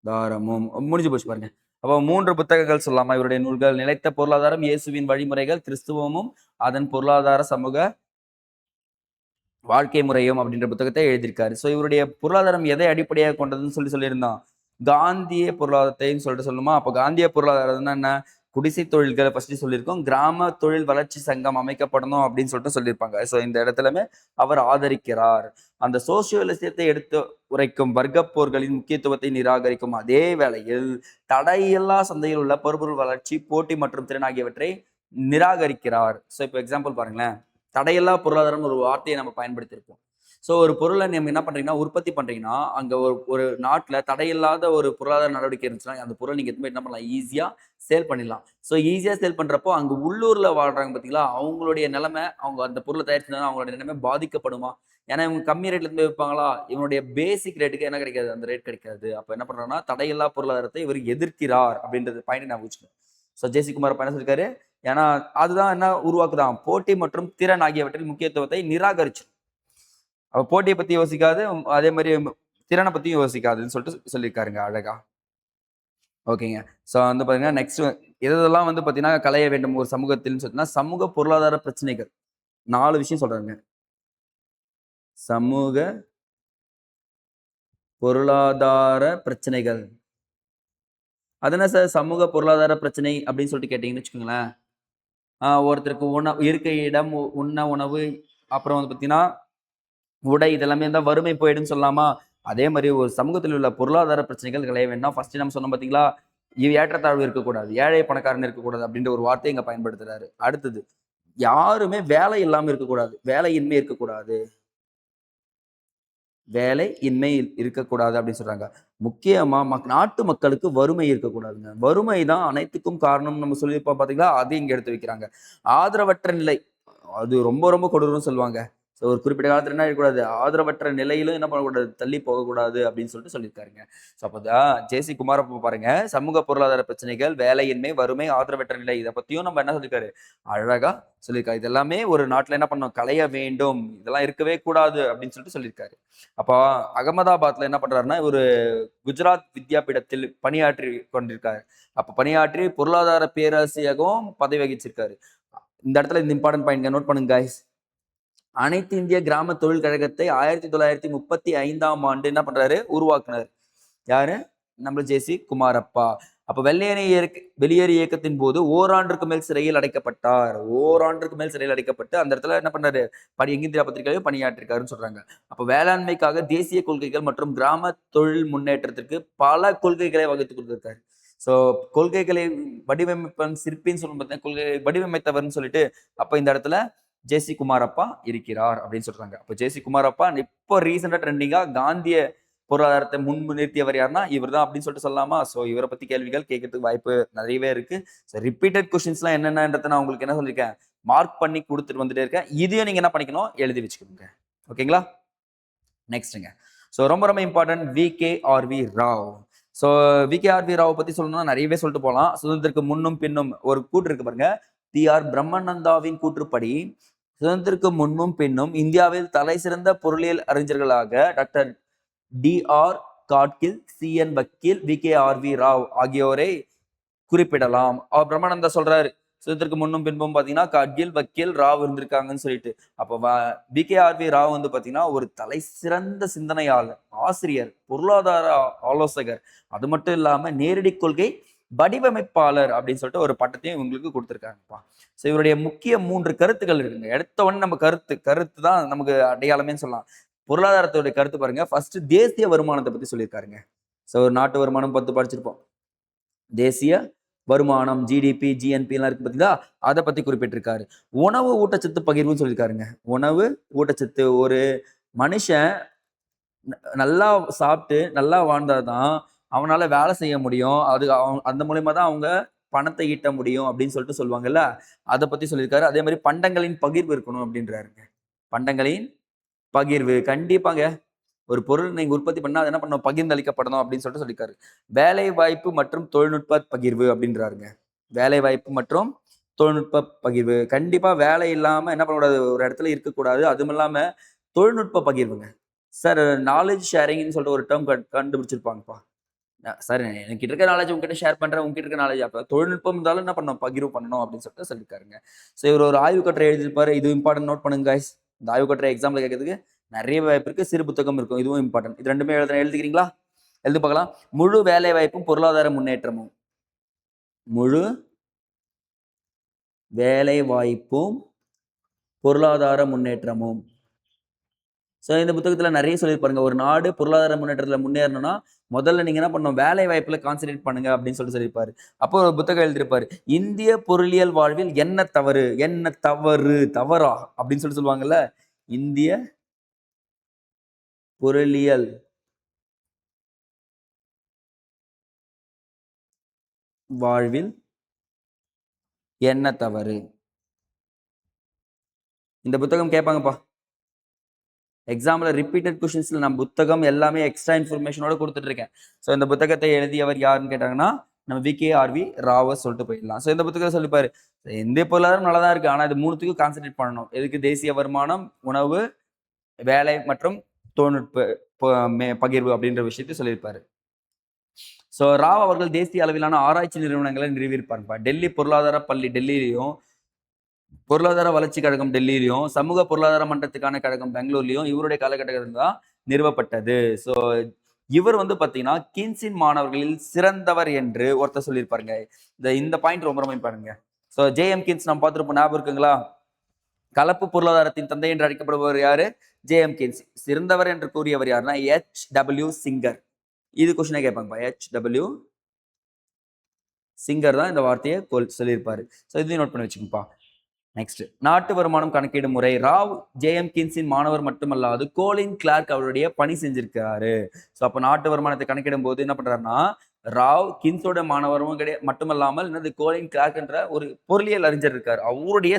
தாரமும் முடிஞ்சு போச்சு பாருங்க. அப்போ 3 புத்தகங்கள் சொல்லலாமா இவருடைய நூல்கள்? நிலைத்த பொருளாதாரம், இயேசுவின் வழிமுறைகள், கிறிஸ்துவமும் அதன் பொருளாதார சமூக வாழ்க்கை முறையும் அப்படின்ற புத்தகத்தை எழுதியிருக்காரு. ஸோ இவருடைய பொருளாதாரம் எதை அடிப்படையாக கொண்டதுன்னு சொல்லியிருந்தான், காந்திய பொருளாதாரத்தைன்னு சொல்லிட்டு சொல்லணுமா. அப்போ காந்திய பொருளாதாரம்னா என்ன? குடிசை தொழில்களை ஃபர்ஸ்ட் சொல்லியிருக்கோம், கிராம தொழில் வளர்ச்சி சங்கம் அமைக்கப்படணும் அப்படின்னு சொல்லியிருப்பாங்க. ஸோ இந்த இடத்துலமே அவர் ஆதரிக்கிறார். அந்த சோசியலிசத்தை எடுத்து உரைக்கும் வர்க்க போர்களின் முக்கியத்துவத்தை நிராகரிக்கும் அதே வேளையில் தடையில்லா சந்தையில் உள்ள பருப்பொருள் வளர்ச்சி, போட்டி மற்றும் திறன் ஆகியவற்றை நிராகரிக்கிறார். ஸோ இப்போ எக்ஸாம்பிள் பாருங்களேன், தடையில்லா பொருளாதாரம் ஒரு வார்த்தையை நம்ம பயன்படுத்தியிருப்போம். ஸோ ஒரு பொருளை நம்ம என்ன பண்றீங்கன்னா உற்பத்தி பண்றீங்கன்னா அங்க ஒரு நாட்டுல தடையில்லாத ஒரு பொருளாதார நடவடிக்கை இருந்துச்சுன்னா அந்த பொருளை நீங்க என்ன பண்ணலாம், ஈஸியா சேல் பண்ணிடலாம். ஸோ ஈஸியா சேல் பண்றப்போ அங்க உள்ளூர்ல வாழ்றாங்க பாத்தீங்களா, அவங்களுடைய நிலைமை, அவங்க அந்த பொருளை தயாரிச்சிருந்தா அவங்களுடைய நிலைமை பாதிக்கப்படுமா? ஏன்னா இவங்க கம்மி ரேட்ல இருந்து வைப்பாங்களா, இவனுடைய பேசிக் ரேட்டுக்கு என்ன கிடைக்காது, அந்த ரேட் கிடைக்காது. அப்ப என்ன பண்றாங்கன்னா தடையில்லா பொருளாதாரத்தை இவர் எதிர்க்கிறார் அப்படின்றது பாயிண்ட் நான் வச்சுக்கணும். ஸோ ஜேசி குமார் என்ன சொல்லிருக்காரு, ஏன்னா அதுதான் என்ன உருவாக்குதான், போட்டி மற்றும் திறன் ஆகியவற்றின் முக்கியத்துவத்தை நிராகரிச்சு. அவ போட்டியை பத்தி யோசிக்காது, அதே மாதிரி திறனை பத்தியும் யோசிக்காதுன்னு சொல்லியிருக்காருங்க அழகா. ஓகேங்க. ஸோ வந்து பாத்தீங்கன்னா நெக்ஸ்ட் இதெல்லாம் வந்து பாத்தீங்கன்னா களைய வேண்டும் ஒரு சமூகத்தில் சொன்னா சமூக பொருளாதார பிரச்சனைகள் 4 விஷயம் சொல்றாங்க. சமூக பொருளாதார பிரச்சனைகள். அது என்ன சார் சமூக பொருளாதார பிரச்சனை அப்படின்னு சொல்லிட்டு கேட்டீங்கன்னு வச்சுக்கோங்களேன். ஒருத்தருக்கு இருக்க இடம், உண்ண உணவு, அப்புறம் வந்து பாத்தீங்கன்னா உடை, இதெல்லாமே இருந்தா வறுமை போயிடுன்னு சொல்லலாமா? அதே மாதிரி ஒரு சமூகத்தில் உள்ள பொருளாதார பிரச்சனைகள் களைய வேண்டாம். ஃபர்ஸ்ட் நம்ம சொன்னோம் பாத்தீங்களா, ஏற்றத்தாழ்வு இருக்கக்கூடாது, ஏழை பணக்காரன் இருக்கக்கூடாது அப்படின்ற ஒரு வார்த்தையை இங்க பயன்படுத்துறாரு. அடுத்தது, யாருமே வேலை இல்லாம இருக்கக்கூடாது, வேலையின்மை இருக்கக்கூடாது, வேலையின்மை இருக்கக்கூடாது அப்படின்னு சொல்றாங்க. முக்கியமா நாட்டு மக்களுக்கு வறுமை இருக்கக்கூடாதுங்க. வறுமை தான் அனைத்துக்கும் காரணம் நம்ம சொல்லியிருப்போம் பாத்தீங்களா, அது இங்க எடுத்து வைக்கிறாங்க. ஆதரவற்ற நிலை, அது ரொம்ப ரொம்ப கொடூரம்னு சொல்லுவாங்க. ஸோ ஒரு குறிப்பிட்ட காலத்துல என்ன இருக்கக்கூடாது, ஆதரவற்ற நிலையிலும் என்ன பண்ணக்கூடாது, தள்ளி போகக்கூடாது அப்படின்னு சொல்லியிருக்காருங்க. ஸோ அப்பதான் ஜேசி குமாரப்பா பாருங்க, சமூக பொருளாதார பிரச்சனைகள், வேலையின்மை, வறுமை, ஆதரவற்ற நிலை, இதை பத்தியும் நம்ம என்ன சொல்லியிருக்காரு, அழகா சொல்லியிருக்காரு. இது எல்லாமே ஒரு நாட்டுல என்ன பண்ணணும், களைய வேண்டும், இதெல்லாம் இருக்கவே கூடாது அப்படின்னு சொல்லியிருக்காரு. அப்போ அகமதாபாத்ல என்ன பண்றாருன்னா ஒரு குஜராத் வித்யாபீடத்தில் பணியாற்றி கொண்டிருக்காரு. அப்ப பணியாற்றி பொருளாதார பேராசிரியரும் பதவி வகிச்சிருக்காரு. இந்த இடத்துல இந்த இம்பார்ட்டன்ட் பாயிண்ட் நோட் பண்ணுங்க கைஸ். அனைத்து இந்திய கிராம தொழில் கழகத்தை 1935ஆம் ஆண்டு என்ன பண்றாரு, உருவாக்குனாரு. யாரு, நம்ம ஜேசி குமாரப்பா. அப்ப வெளியேறு இயக்கத்தின் போது ஓராண்டுக்கு மேல் சிறையில் அடைக்கப்பட்டார். ஓராண்டுக்கு மேல் சிறையில் அடைக்கப்பட்டு அந்த இடத்துல என்ன பண்ணாரு, இந்தியா பத்திரிகையிலும் பணியாற்றிருக்காருன்னு சொல்றாங்க. அப்ப வேளாண்மைக்காக தேசிய கொள்கைகள் மற்றும் கிராம தொழில் முன்னேற்றத்திற்கு பல கொள்கைகளை வகுத்து கொடுத்திருக்காரு. சோ கொள்கைகளை வடிவமைப்பன் சிற்பின்னு சொல்லும் கொள்கை வடிவமைத்தவர்னு சொல்லிட்டு அப்ப இந்த இடத்துல ஜேசி குமாரப்பா இருக்கிறார் அப்படின்னு சொல்றாங்க. அப்ப ஜேசி குமாரப்பா இப்போ ரீசெண்டா ட்ரெண்டிங்கா காந்திய பொருளாதாரத்தை நிறுத்தியவர் யாருன்னா இவர் தான் அப்படின்னு சொல்லிட்டு சொல்லலாமா. ஸோ இவரை பத்தி கேள்விகள் கேட்கறதுக்கு வாய்ப்பு நிறையவே இருக்கு. ஸோ ரிப்பீட்டட் கொஸ்டின்ஸ்லாம் என்னென்னன்றதை நான் உங்களுக்கு என்ன சொல்லியிருக்கேன், மார்க் பண்ணி கொடுத்துட்டு வந்துட்டே இருக்கேன். இதையும் நீங்க என்ன பண்ணிக்கணும், எழுதி வச்சுக்கோங்க. ஓகேங்களா. நெக்ஸ்ட்டுங்க. ஸோ ரொம்ப ரொம்ப இம்பார்ட்டன்ட், வி.கே.ஆர்.வி. ராவ். ஸோ விகேஆர்வி ராவை பத்தி சொல்லணும்னா நிறையவே சொல்லிட்டு போகலாம். சுதந்திரத்துக்கு முன்னும் பின்னும் ஒரு கூற்று இருக்கு பாருங்க. டி.ஆர். பிரம்மநந்தாவின் கூற்றுப்படி சுதந்திரத்துக்கு முன்னும் பின்னும் இந்தியாவில் தலை சிறந்த பொருளியல் அறிஞர்களாக டாக்டர் டி.ஆர். காட்கில், சி.என். வக்கீல், விகேஆர்வி ராவ் ஆகியோரை குறிப்பிடலாம். அவர் பிரம்மானந்தா சொல்றாரு சுதந்திரத்துக்கு முன்னும் பின்பும் பாத்தீங்கன்னா காட்கில், வக்கீல், ராவ் இருந்திருக்காங்கன்னு சொல்லிட்டு. அப்ப விகேஆர்வி ராவ் வந்து பாத்தீங்கன்னா ஒரு தலை சிறந்த சிந்தனையாளர், ஆசிரியர், பொருளாதார ஆலோசகர், அது மட்டும் இல்லாம நேரடி கொள்கை வடிவமைப்பாளர் அப்படின்னு சொல்லிட்டு ஒரு பட்டத்தையும் இவங்களுக்கு கொடுத்துருக்காங்கப்பா. ஸோ இவருடைய முக்கிய 3 கருத்துக்கள் இருக்குங்க. எடுத்த உடனே நம்ம கருத்து தான் நமக்கு அடையாளமே சொல்லலாம். பொருளாதாரத்துடைய கருத்து பாருங்க. ஃபர்ஸ்ட் தேசிய வருமானத்தை பத்தி சொல்லியிருக்காருங்க. ஸோ ஒரு நாட்டு வருமானம் 10 படிச்சிருப்போம். தேசிய வருமானம், ஜிடிபி, ஜிஎன்பி எல்லாம் இருக்கு பார்த்தீங்களா, அதை பத்தி குறிப்பிட்டிருக்காரு. உணவு ஊட்டச்சத்து பகிர்வுன்னு சொல்லியிருக்காருங்க. உணவு ஊட்டச்சத்து, ஒரு மனுஷன் நல்லா சாப்பிட்டு நல்லா வாழ்ந்தாதான் அவனால வேலை செய்ய முடியும். அது அந்த மூலியமா தான் அவங்க பணத்தை ஈட்ட முடியும் அப்படின்னு சொல்லிட்டு சொல்லுவாங்கல்ல, அதை பத்தி சொல்லியிருக்காரு. அதே மாதிரி பண்டங்களின் பகிர்வு இருக்கணும் அப்படின்றாருங்க. பண்டங்களின் பகிர்வு கண்டிப்பாங்க. ஒரு பொருள் நீங்க உற்பத்தி பண்ணா அது என்ன பண்ணணும், பகிர்ந்தளிக்கப்படணும் அப்படின்னு சொல்லிட்டு சொல்லியிருக்காரு. வேலை வாய்ப்பு மற்றும் தொழில்நுட்ப பகிர்வு அப்படின்றாருங்க. வேலை வாய்ப்பு மற்றும் தொழில்நுட்ப பகிர்வு கண்டிப்பா வேலை இல்லாம என்ன பண்ணக்கூடாது, ஒரு இடத்துல இருக்கக்கூடாது. அதுவும் இல்லாம தொழில்நுட்ப பகிர்வுங்க. சார் நாலேஜ் ஷேரிங்னு சொல்லிட்டு ஒரு டேர்ம் கண்டுபிடிச்சிருப்பாங்கப்பா. சார் என்கிட்ட இருக்க நாலேஜ் உங்ககிட்ட ஷேர் பண்றேன், உங்ககிட்ட இருக்க நாலேஜ் அப்ப தொழில்நுட்பம் இருந்தாலும் என்ன பண்ணணும், பகிர்வு பண்ணணும் அப்படின்னு சொல்லிட்டு சொல்லியிருக்காருங்க. ஸோ இவர் ஒரு ஆய்வு கட்டுரை எழுதியிருப்பாரு. இது இம்பார்ட்டன்ட், நோட் பண்ணுங்க guys. இந்த ஆய்வு கட்டுரை எக்ஸாம்ல கேட்கறதுக்கு நிறைய வாய்ப்பு இருக்கு. சிறு புத்தகம் இருக்கும், இதுவும் இம்பார்ட்டன்ட். இது ரெண்டுமே எழுதிக்கிறீங்களா? எழுதி பார்க்கலாம். முழு வேலை வாய்ப்பும் பொருளாதார முன்னேற்றமும். முழு வேலை வாய்ப்பும் பொருளாதார முன்னேற்றமும். ஸோ இந்த புத்தகத்துல நிறைய சொல்லியிருப்பாருங்க. ஒரு நாடு பொருளாதார முன்னேற்றத்துல முன்னேறணும்னா முதல்ல நீங்க என்ன பண்ணணும், வேலை வாய்ப்புல கான்சென்ட்ரேட் பண்ணுங்க அப்படின்னு சொல்லியிருப்பாரு. அப்போ ஒரு புத்தகம் எழுதியிருப்பாரு. இந்திய பொருளியல் வாழ்வில் என்ன தவறு, என்ன தவறு, தவறா அப்படின்னு சொல்லுவாங்கல்ல. இந்திய பொருளியல் வாழ்வில் என்ன தவறு. இந்த புத்தகம் கேட்பாங்கப்பா எக்ஸாம்ல. ரிப்பீட்டட் கொஸ்டின்ஸ்ல நான் புத்தகம் எல்லாமே எக்ஸ்ட்ரா இன்ஃபர்மேஷனோட கொடுத்துட்டு இருக்கேன். ஸோ இந்த புத்தகத்தை எழுதியவர் யாருன்னு கேட்டாங்கன்னா நம்ம விகேஆர்வி ராவ சொல்லிட்டு போயிடலாம். ஸோ இந்த புத்தகம் சொல்லிப்பாரு, இந்திய பொருளாதாரம் நல்லா தான் இருக்கு, ஆனா இது 3த்துக்கும் கான்சென்ட்ரேட் பண்ணணும். எதுக்கு? தேசிய வருமானம், உணவு, வேலை மற்றும் தொழில்நுட்ப பகிர்வு அப்படின்ற விஷயத்தை சொல்லியிருப்பாரு. ஸோ ராவ் அவர்கள் தேசிய அளவிலான ஆராய்ச்சி நிறுவனங்களை நிறுவியிருப்பாருப்பா. டெல்லி பொருளாதார பள்ளி டெல்லியிலையும், பொருளாதார வளர்ச்சி கழகம் டெல்லியிலையும், சமூக பொருளாதார மன்றத்துக்கான கழகம் பெங்களூர்லயும் இவருடைய காலகட்டத்தில் தான் நிறுவப்பட்டது. ஸோ இவர் வந்து பாத்தீங்கன்னா கீன்ஸின் மாணவர்களில் சிறந்தவர் என்று ஒருத்தர் சொல்லியிருப்பாருங்க. இந்த பாயிண்ட் ரொம்ப ரொம்ப பாருங்க. ஸோ ஜே.எம். கீன்ஸ் நம்ம பார்த்துருப்போம், ஞாபகம் இருக்குங்களா? கலப்பு பொருளாதாரத்தின் தந்தை என்று அழைக்கப்படுபவர் யாரு? ஜே.எம். கீன்ஸ். சிறந்தவர் என்று கூறியவர் யாருன்னா H.W. சிங்கர். இது கொஸ்டினே கேட்பாங்கப்பா. H.W. சிங்கர் தான் இந்த வார்த்தையை சொல்லியிருப்பாரு. ஸோ இதையும் நோட் பண்ணி வச்சுக்கோப்பா. நெக்ஸ்ட், நாட்டு வருமானம் கணக்கீடு முறை. ராவ் ஜே.எம். கீன்ஸின் மாணவர் மட்டுமல்லாது கோலின் கிளார்க் அவருடைய பணி செஞ்சிருக்காரு. ஸோ அப்போ நாட்டு வருமானத்தை கணக்கிடும் போது என்ன பண்றாருன்னா, ராவ் கின்ஸோட மாணவரும் மட்டுமல்லாமல் என்னது கோலின் கிளார்க் என்ற ஒரு பொருளியல் அறிஞர் இருக்காரு, அவருடைய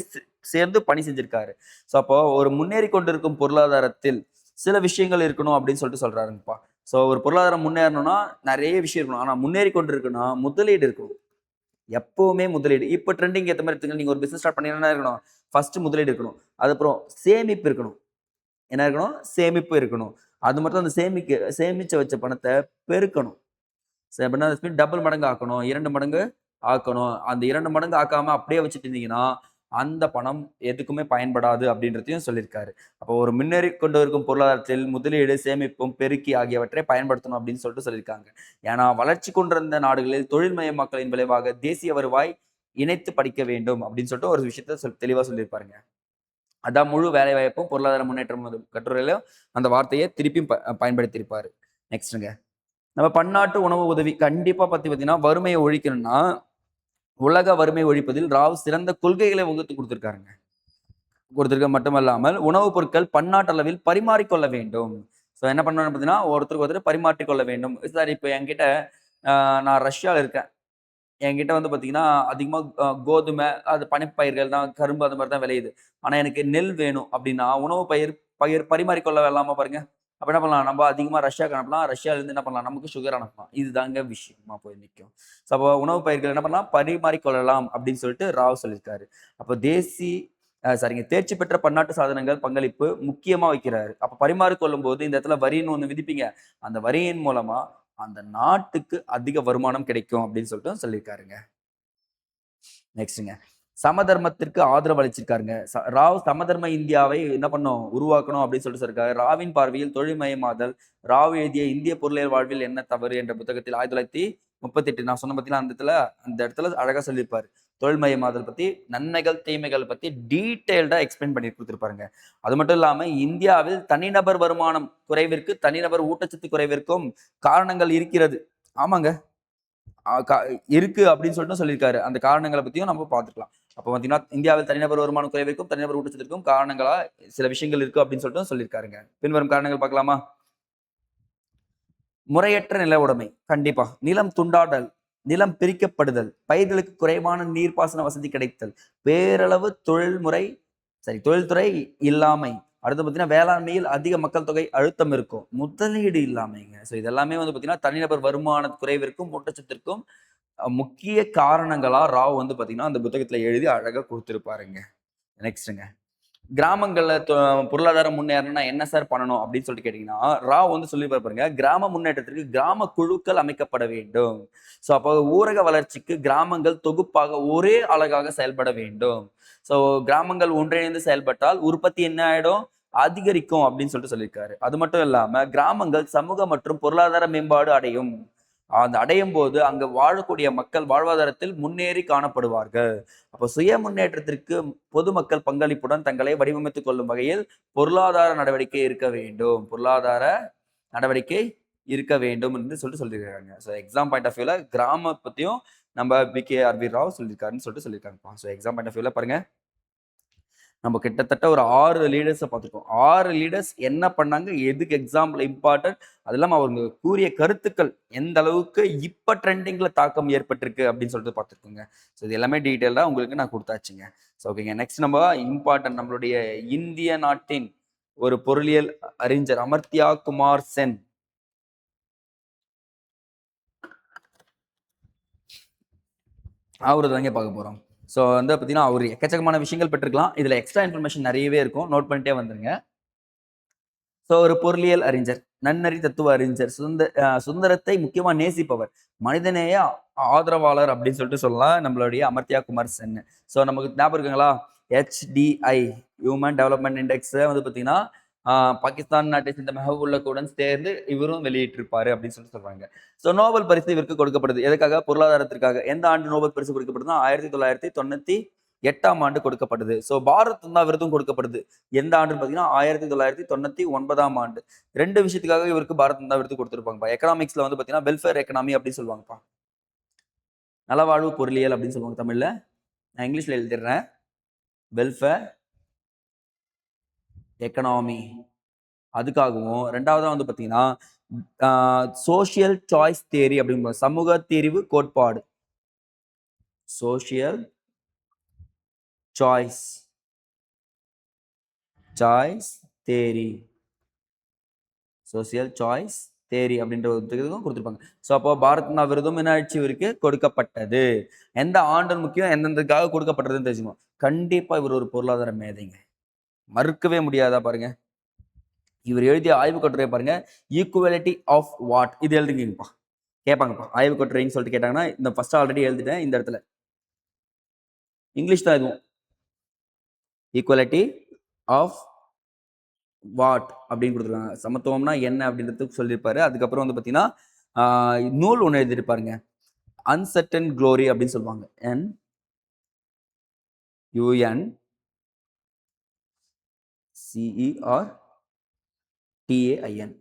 சேர்ந்து பணி செஞ்சிருக்காரு. ஸோ அப்போ ஒரு முன்னேறி கொண்டிருக்கும் பொருளாதாரத்தில் சில விஷயங்கள் இருக்கணும் அப்படின்னு சொல்லிட்டு சொல்றாருங்கப்பா. ஸோ ஒரு பொருளாதாரம் முன்னேறணும்னா நிறைய விஷயம் இருக்கணும், ஆனா முன்னேறி கொண்டிருக்குன்னா முதலீடு இருக்கணும். எப்பவுமே முதலீடு. இப்போ ட்ரெண்டிங் ஏற்ற மாதிரி எடுத்துங்க. நீங்க ஒரு பிசினஸ் ஸ்டார்ட் பண்ணீங்கன்னா இருக்கணும், ஃபர்ஸ்ட் முதலீடு இருக்கணும். அதுக்கப்புறம் சேமிப்பு இருக்கணும். என்ன இருக்கணும்? சேமிப்பு இருக்கணும். அது மட்டும் அந்த சேமிச்சு வச்ச பணத்தை பெருக்கணும். டபுள் மடங்கு ஆக்கணும், 2 மடங்கு ஆக்கணும். அந்த 2 மடங்கு ஆக்காம அப்படியே வச்சுட்டு இருந்தீங்கன்னா அந்த பணம் எதுக்குமே பயன்படாது அப்படின்றதையும் சொல்லியிருக்காரு. அப்போ ஒரு முன்னேறி கொண்டு இருக்கும் பொருளாதாரத்தில் முதலீடு, சேமிப்பும், பெருக்கி ஆகியவற்றை பயன்படுத்தணும் அப்படின்னு சொல்லிட்டு சொல்லியிருக்காங்க. ஏன்னா வளர்ச்சி கொண்டிருந்த நாடுகளில் தொழில்மயமாக்கலின் விளைவாக தேசிய வருவாய் இணைத்து படிக்க வேண்டும் அப்படின்னு சொல்லிட்டு ஒரு விஷயத்த தெளிவா சொல்லியிருப்பாருங்க. அதான் முழு வேலை வாய்ப்பும் பொருளாதார முன்னேற்றம் கட்டுரையில அந்த வார்த்தையை திருப்பியும் பயன்படுத்தியிருப்பாரு. நெக்ஸ்ட்ங்க, நம்ம பன்னாட்டு உணவு உதவி கண்டிப்பா பார்த்தீங்கன்னா வறுமையை ஒழிக்கணும்னா உலக வறுமை ஒழிப்பதில் ராவ் சிறந்த கொள்கைகளை வகுத்து கொடுத்திருக்க மட்டுமல்லாமல் உணவுப் பொருட்கள் பன்னாட்டு அளவில் பரிமாறிக்கொள்ள வேண்டும். ஸோ என்ன பண்ணணும் பார்த்தீங்கன்னா ஒருத்தருக்கு ஒருத்தர் பரிமாற்றிக்கொள்ள வேண்டும். சார் இப்போ என்கிட்ட நான் ரஷ்யாவில் இருக்கேன், என்கிட்ட வந்து பார்த்தீங்கன்னா அதிகமாக கோதுமை, அது பனிப்பயிர்கள் தான், கரும்பு அந்த மாதிரி தான் விளையுது. ஆனால் எனக்கு நெல் வேணும் அப்படின்னா உணவு பயிர் பரிமாறிக்கொள்ள வேலாமா பாருங்க. அப்ப என்ன பண்ணலாம், நம்ம அதிகமா ரஷ்யாவுக்கு அனுப்பலாம். ரஷ்யாவிலேருந்து என்ன பண்ணலாம், நமக்கு சுகர் அனுப்பலாம். இதுதாங்க விஷயமா போய் நிக்கும். ஸோ அப்போ உணவு பயிர்கள் என்ன பண்ணலாம், பரிமாறிக்கொள்ளலாம் அப்படின்னு சொல்லிட்டு ராவ் சொல்லியிருக்காரு. அப்போ சாரிங்க, தேர்ச்சி பெற்ற பன்னாட்டு சாதனங்கள் பங்களிப்பு முக்கியமா வைக்கிறாரு. அப்ப பரிமாறிக்கொள்ளும்போது இந்த இடத்துல வரின்னு ஒண்ணு விதிப்பீங்க. அந்த வரியின் மூலமா அந்த நாட்டுக்கு அதிக வருமானம் கிடைக்கும் அப்படின்னு சொல்லிட்டு சொல்லியிருக்காருங்க. நெக்ஸ்ட்ங்க, சமதர்மத்திற்கு ஆதரவு அளிச்சிருக்காருங்க. ராவ் சமதர்ம இந்தியாவை என்ன பண்ணும், உருவாக்கணும் அப்படின்னு சொல்லிட்டு சொல்லியிருக்காரு. ராவின் பார்வையில் தொழில்மயமாதல். ராவ் எழுதிய இந்திய பொருளியல் வாழ்வில் என்ன தவறு என்ற புத்தகத்தில் 1938 நான் சொன்ன பத்திலாம் அந்த இடத்துல அழகா சொல்லியிருப்பாரு. தொழில்மயமாதல் பத்தி, நன்மைகள் தீமைகள் பத்தி டீடைல்டா எக்ஸ்பிளைன் பண்ணி கொடுத்துருப்பாருங்க. அது மட்டும் இல்லாம இந்தியாவில் தனிநபர் வருமானம் குறைவிற்கு, தனிநபர் ஊட்டச்சத்து குறைவிற்கும் காரணங்கள் இருக்கிறது. ஆமாங்க. இருக்கு அப்படின்னு சொல்லிட்டு சொல்லியிருக்காரு. அந்த காரணங்களை பத்தியும் நம்ம பார்த்துக்கலாம். அப்போ பார்த்தீங்கன்னா, இந்தியாவில் தனிநபர் வருமானம் குறைவிற்கும், தனிநபர் ஊட்டச்சத்திற்கும் காரணங்களா சில விஷயங்கள் இருக்கு அப்படின்னு சொல்லிட்டு சொல்லியிருக்காருங்க. பின்வரும் காரணங்கள் பார்க்கலாமா? முறையற்ற நில உடைமை. கண்டிப்பா. நிலம் துண்டாடல், நிலம் பிரிக்கப்படுதல், பயிர்களுக்கு குறைவான நீர்ப்பாசன வசதி கிடைத்தல், பேரளவு தொழில்துறை இல்லாமை. அடுத்து பார்த்தீங்கன்னா, வேளாண்மையில் அதிக மக்கள் தொகை அழுத்தம் இருக்கும். முதலீடு இல்லாமைங்க. ஸோ இதெல்லாமே வந்து பார்த்தீங்கன்னா, தனிநபர் வருமான குறைவிற்கும், ஊட்டச்சத்திற்கும் முக்கிய காரணங்களா ராவ் வந்து பார்த்தீங்கன்னா, அந்த புத்தகத்துல எழுதி அழகா குடுத்திருப்பாருங்க. நெக்ஸ்ட்டுங்க. கிராமங்கள்ல பொருளாதாரம் முன்னேறணும்னா என்ன சார் பண்ணணும் அப்படின்னு சொல்லிட்டு கேட்டீங்கன்னா, ராவ் வந்து சொல்லியிருப்பாரு பாருங்க. கிராம முன்னேற்றத்திற்கு கிராம குழுக்கள் அமைக்கப்பட வேண்டும். ஸோ அப்போ ஊரக வளர்ச்சிக்கு கிராமங்கள் தொகுப்பாக ஒரே அழகாக செயல்பட வேண்டும். ஸோ கிராமங்கள் ஒன்றிணைந்து செயல்பட்டால் உற்பத்தி என்ன ஆயிடும், அதிகரிக்கும் அப்படின்னு சொல்லிட்டு சொல்லியிருக்காரு. அது மட்டும் இல்லாம கிராமங்கள் சமூக மற்றும் பொருளாதார மேம்பாடு அடையும். அந்த அடையும் போது அங்க வாழக்கூடிய மக்கள் வாழ்வாதாரத்தில் முன்னேறி காணப்படுவார்கள். அப்ப சுய முன்னேற்றத்திற்கு பொதுமக்கள் பங்களிப்புடன் தங்களை வடிவமைத்துக் கொள்ளும் வகையில் பொருளாதார நடவடிக்கை இருக்க வேண்டும். பொருளாதார நடவடிக்கை இருக்க வேண்டும் என்று சொல்லிட்டு சொல்லியிருக்காங்க. ஸோ எக்ஸாம் பாயிண்ட் ஆஃப் வியூல கிராம பத்தியும் நம்ம BKRV ராவ் சொல்லியிருக்காருன்னு சொல்லிட்டு சொல்லியிருக்காங்கப்பா. ஸோ எக்ஸாம் பாயிண்ட் ஆஃப் வியூல பாருங்க, நம்ம கிட்டத்தட்ட ஒரு 6 லீடர்ஸை பார்த்துருக்கோம். 6 லீடர்ஸ் என்ன பண்ணாங்க, எதுக்கு எக்ஸாம்பிள் இம்பார்ட்டன்ட், அது இல்லாமல் அவங்க கூறிய கருத்துக்கள் எந்த அளவுக்கு இப்போ ட்ரெண்டிங்கில் தாக்கம் ஏற்பட்டிருக்கு அப்படின்னு சொல்லிட்டு பார்த்துருக்கோங்க. ஸோ இது எல்லாமே டீட்டெயிலாக உங்களுக்கு நான் கொடுத்தாச்சுங்க. ஸோ ஓகேங்க, நெக்ஸ்ட் நம்ம இம்பார்ட்டன்ட் நம்மளுடைய இந்திய நாட்டின் ஒரு பொருளியல் அறிஞர் அமர்த்தியா குமார் சென். அவரு தாங்க பார்க்க போகிறோம். ஸோ வந்து பார்த்தீங்கன்னா அவர் எக்கச்சக்கமான விஷயங்கள் பெற்றிருக்கலாம். இதில் எக்ஸ்ட்ரா இன்ஃபர்மேஷன் நிறையவே இருக்கும். நோட் பண்ணிட்டே வந்துருங்க. ஸோ ஒரு பொருளியல் அறிஞர், நன்னறி தத்துவ அறிஞர், சுந்தரத்தை முக்கியமா நேசிப்பவர், மனிதநேய ஆதரவாளர் அப்படின்னு சொல்லிட்டு சொல்லலாம் நம்மளுடைய அமர்த்தியா குமார் சென். ஸோ நமக்கு ஞாபகம் இருக்குங்களா, HDI ஹியூமன் டெவலப்மெண்ட் இண்டெக்ஸ் வந்து பார்த்தீங்கன்னா பாகிஸ்தான் நாட்டை சேர்ந்த மெஹபுல்லாவுடன் சேர்ந்து இவரும் வெளியிட்டிருப்பாரு அப்படின்னு சொல்லிட்டு சொல்றாங்க. ஸோ நோபல் பரிசு இவருக்கு கொடுக்கப்படுது. எதுக்காக? பொருளாதாரத்திற்காக. எந்த ஆண்டு நோபல் பரிசு கொடுக்கப்படுதுன்னா 1998ஆம் ஆண்டு கொடுக்கப்படுது. ஸோ பாரத் ரத்னா விருதும் கொடுக்கப்படுது. எந்த ஆண்டுன்னு பார்த்தீங்கன்னா 1999ஆம் ஆண்டு. 2 விஷயத்துக்காக இவருக்கு பாரத் ரத்னா விருது கொடுத்துருப்பாங்கப்பா. எக்கனாமிக்ஸ்ல வந்து பார்த்தீங்கன்னா வெல்ஃபேர் எக்கனாமி அப்படின்னு சொல்லுவாங்கப்பா. நலவாழ்வு பொருளியல் அப்படின்னு சொல்லுவாங்க தமிழ்ல. நான் இங்கிலீஷ்ல எழுதிடுறேன். வெல்ஃபேர் எக்கனாமி அதுக்காகவும், ரெண்டாவதா வந்து பார்த்தீங்கன்னா சோசியல் சாய்ஸ் தியரி அப்படிங்கிற சமூக தீர்வு கோட்பாடு. சோசியல் சாய்ஸ் தேரி, சோசியல் சாய்ஸ் தேரி அப்படின்ற ஒரு கொடுத்துருப்பாங்க. ஸோ அப்போ பாரத் ரத்னா விருதும் என்ன ஆட்சி இவருக்கு கொடுக்கப்பட்டது. எந்த ஆண்டு முக்கியம், எந்தெந்தக்காக கொடுக்கப்பட்டதுன்னு தெரிஞ்சுக்கணும். கண்டிப்பா இவர் ஒரு பொருளாதார மேதைங்க, மறுக்கவே முடியாதா பாருங்க. இவர் எழுதிய ஆய்வு கட்டுரை பாருங்க, ஈக்குவலிட்டி ஆஃப் வாட், இது எழுதுங்கப்பா. கேட்பாங்கப்பா ஆய்வு கட்டுரைன்னு சொல்லிட்டு கேட்டாங்கன்னா, இந்த ஃபர்ஸ்ட் ஆல்ரெடி எழுதிட்டேன். இந்த இடத்துல இங்கிலீஷ் தான் எதுவும். ஈக்குவலிட்டி ஆஃப் வாட் அப்படின்னு கொடுத்துருக்காங்க. சமத்துவம்னா என்ன அப்படின்றதுக்கு சொல்லியிருப்பாரு. அதுக்கப்புறம் வந்து பார்த்தீங்கன்னா நூல் ஒன்று எழுதியிருப்பாருங்க, அன்சர்டன் க்ளோரி அப்படின்னு சொல்லுவாங்க. NUNCERTAIN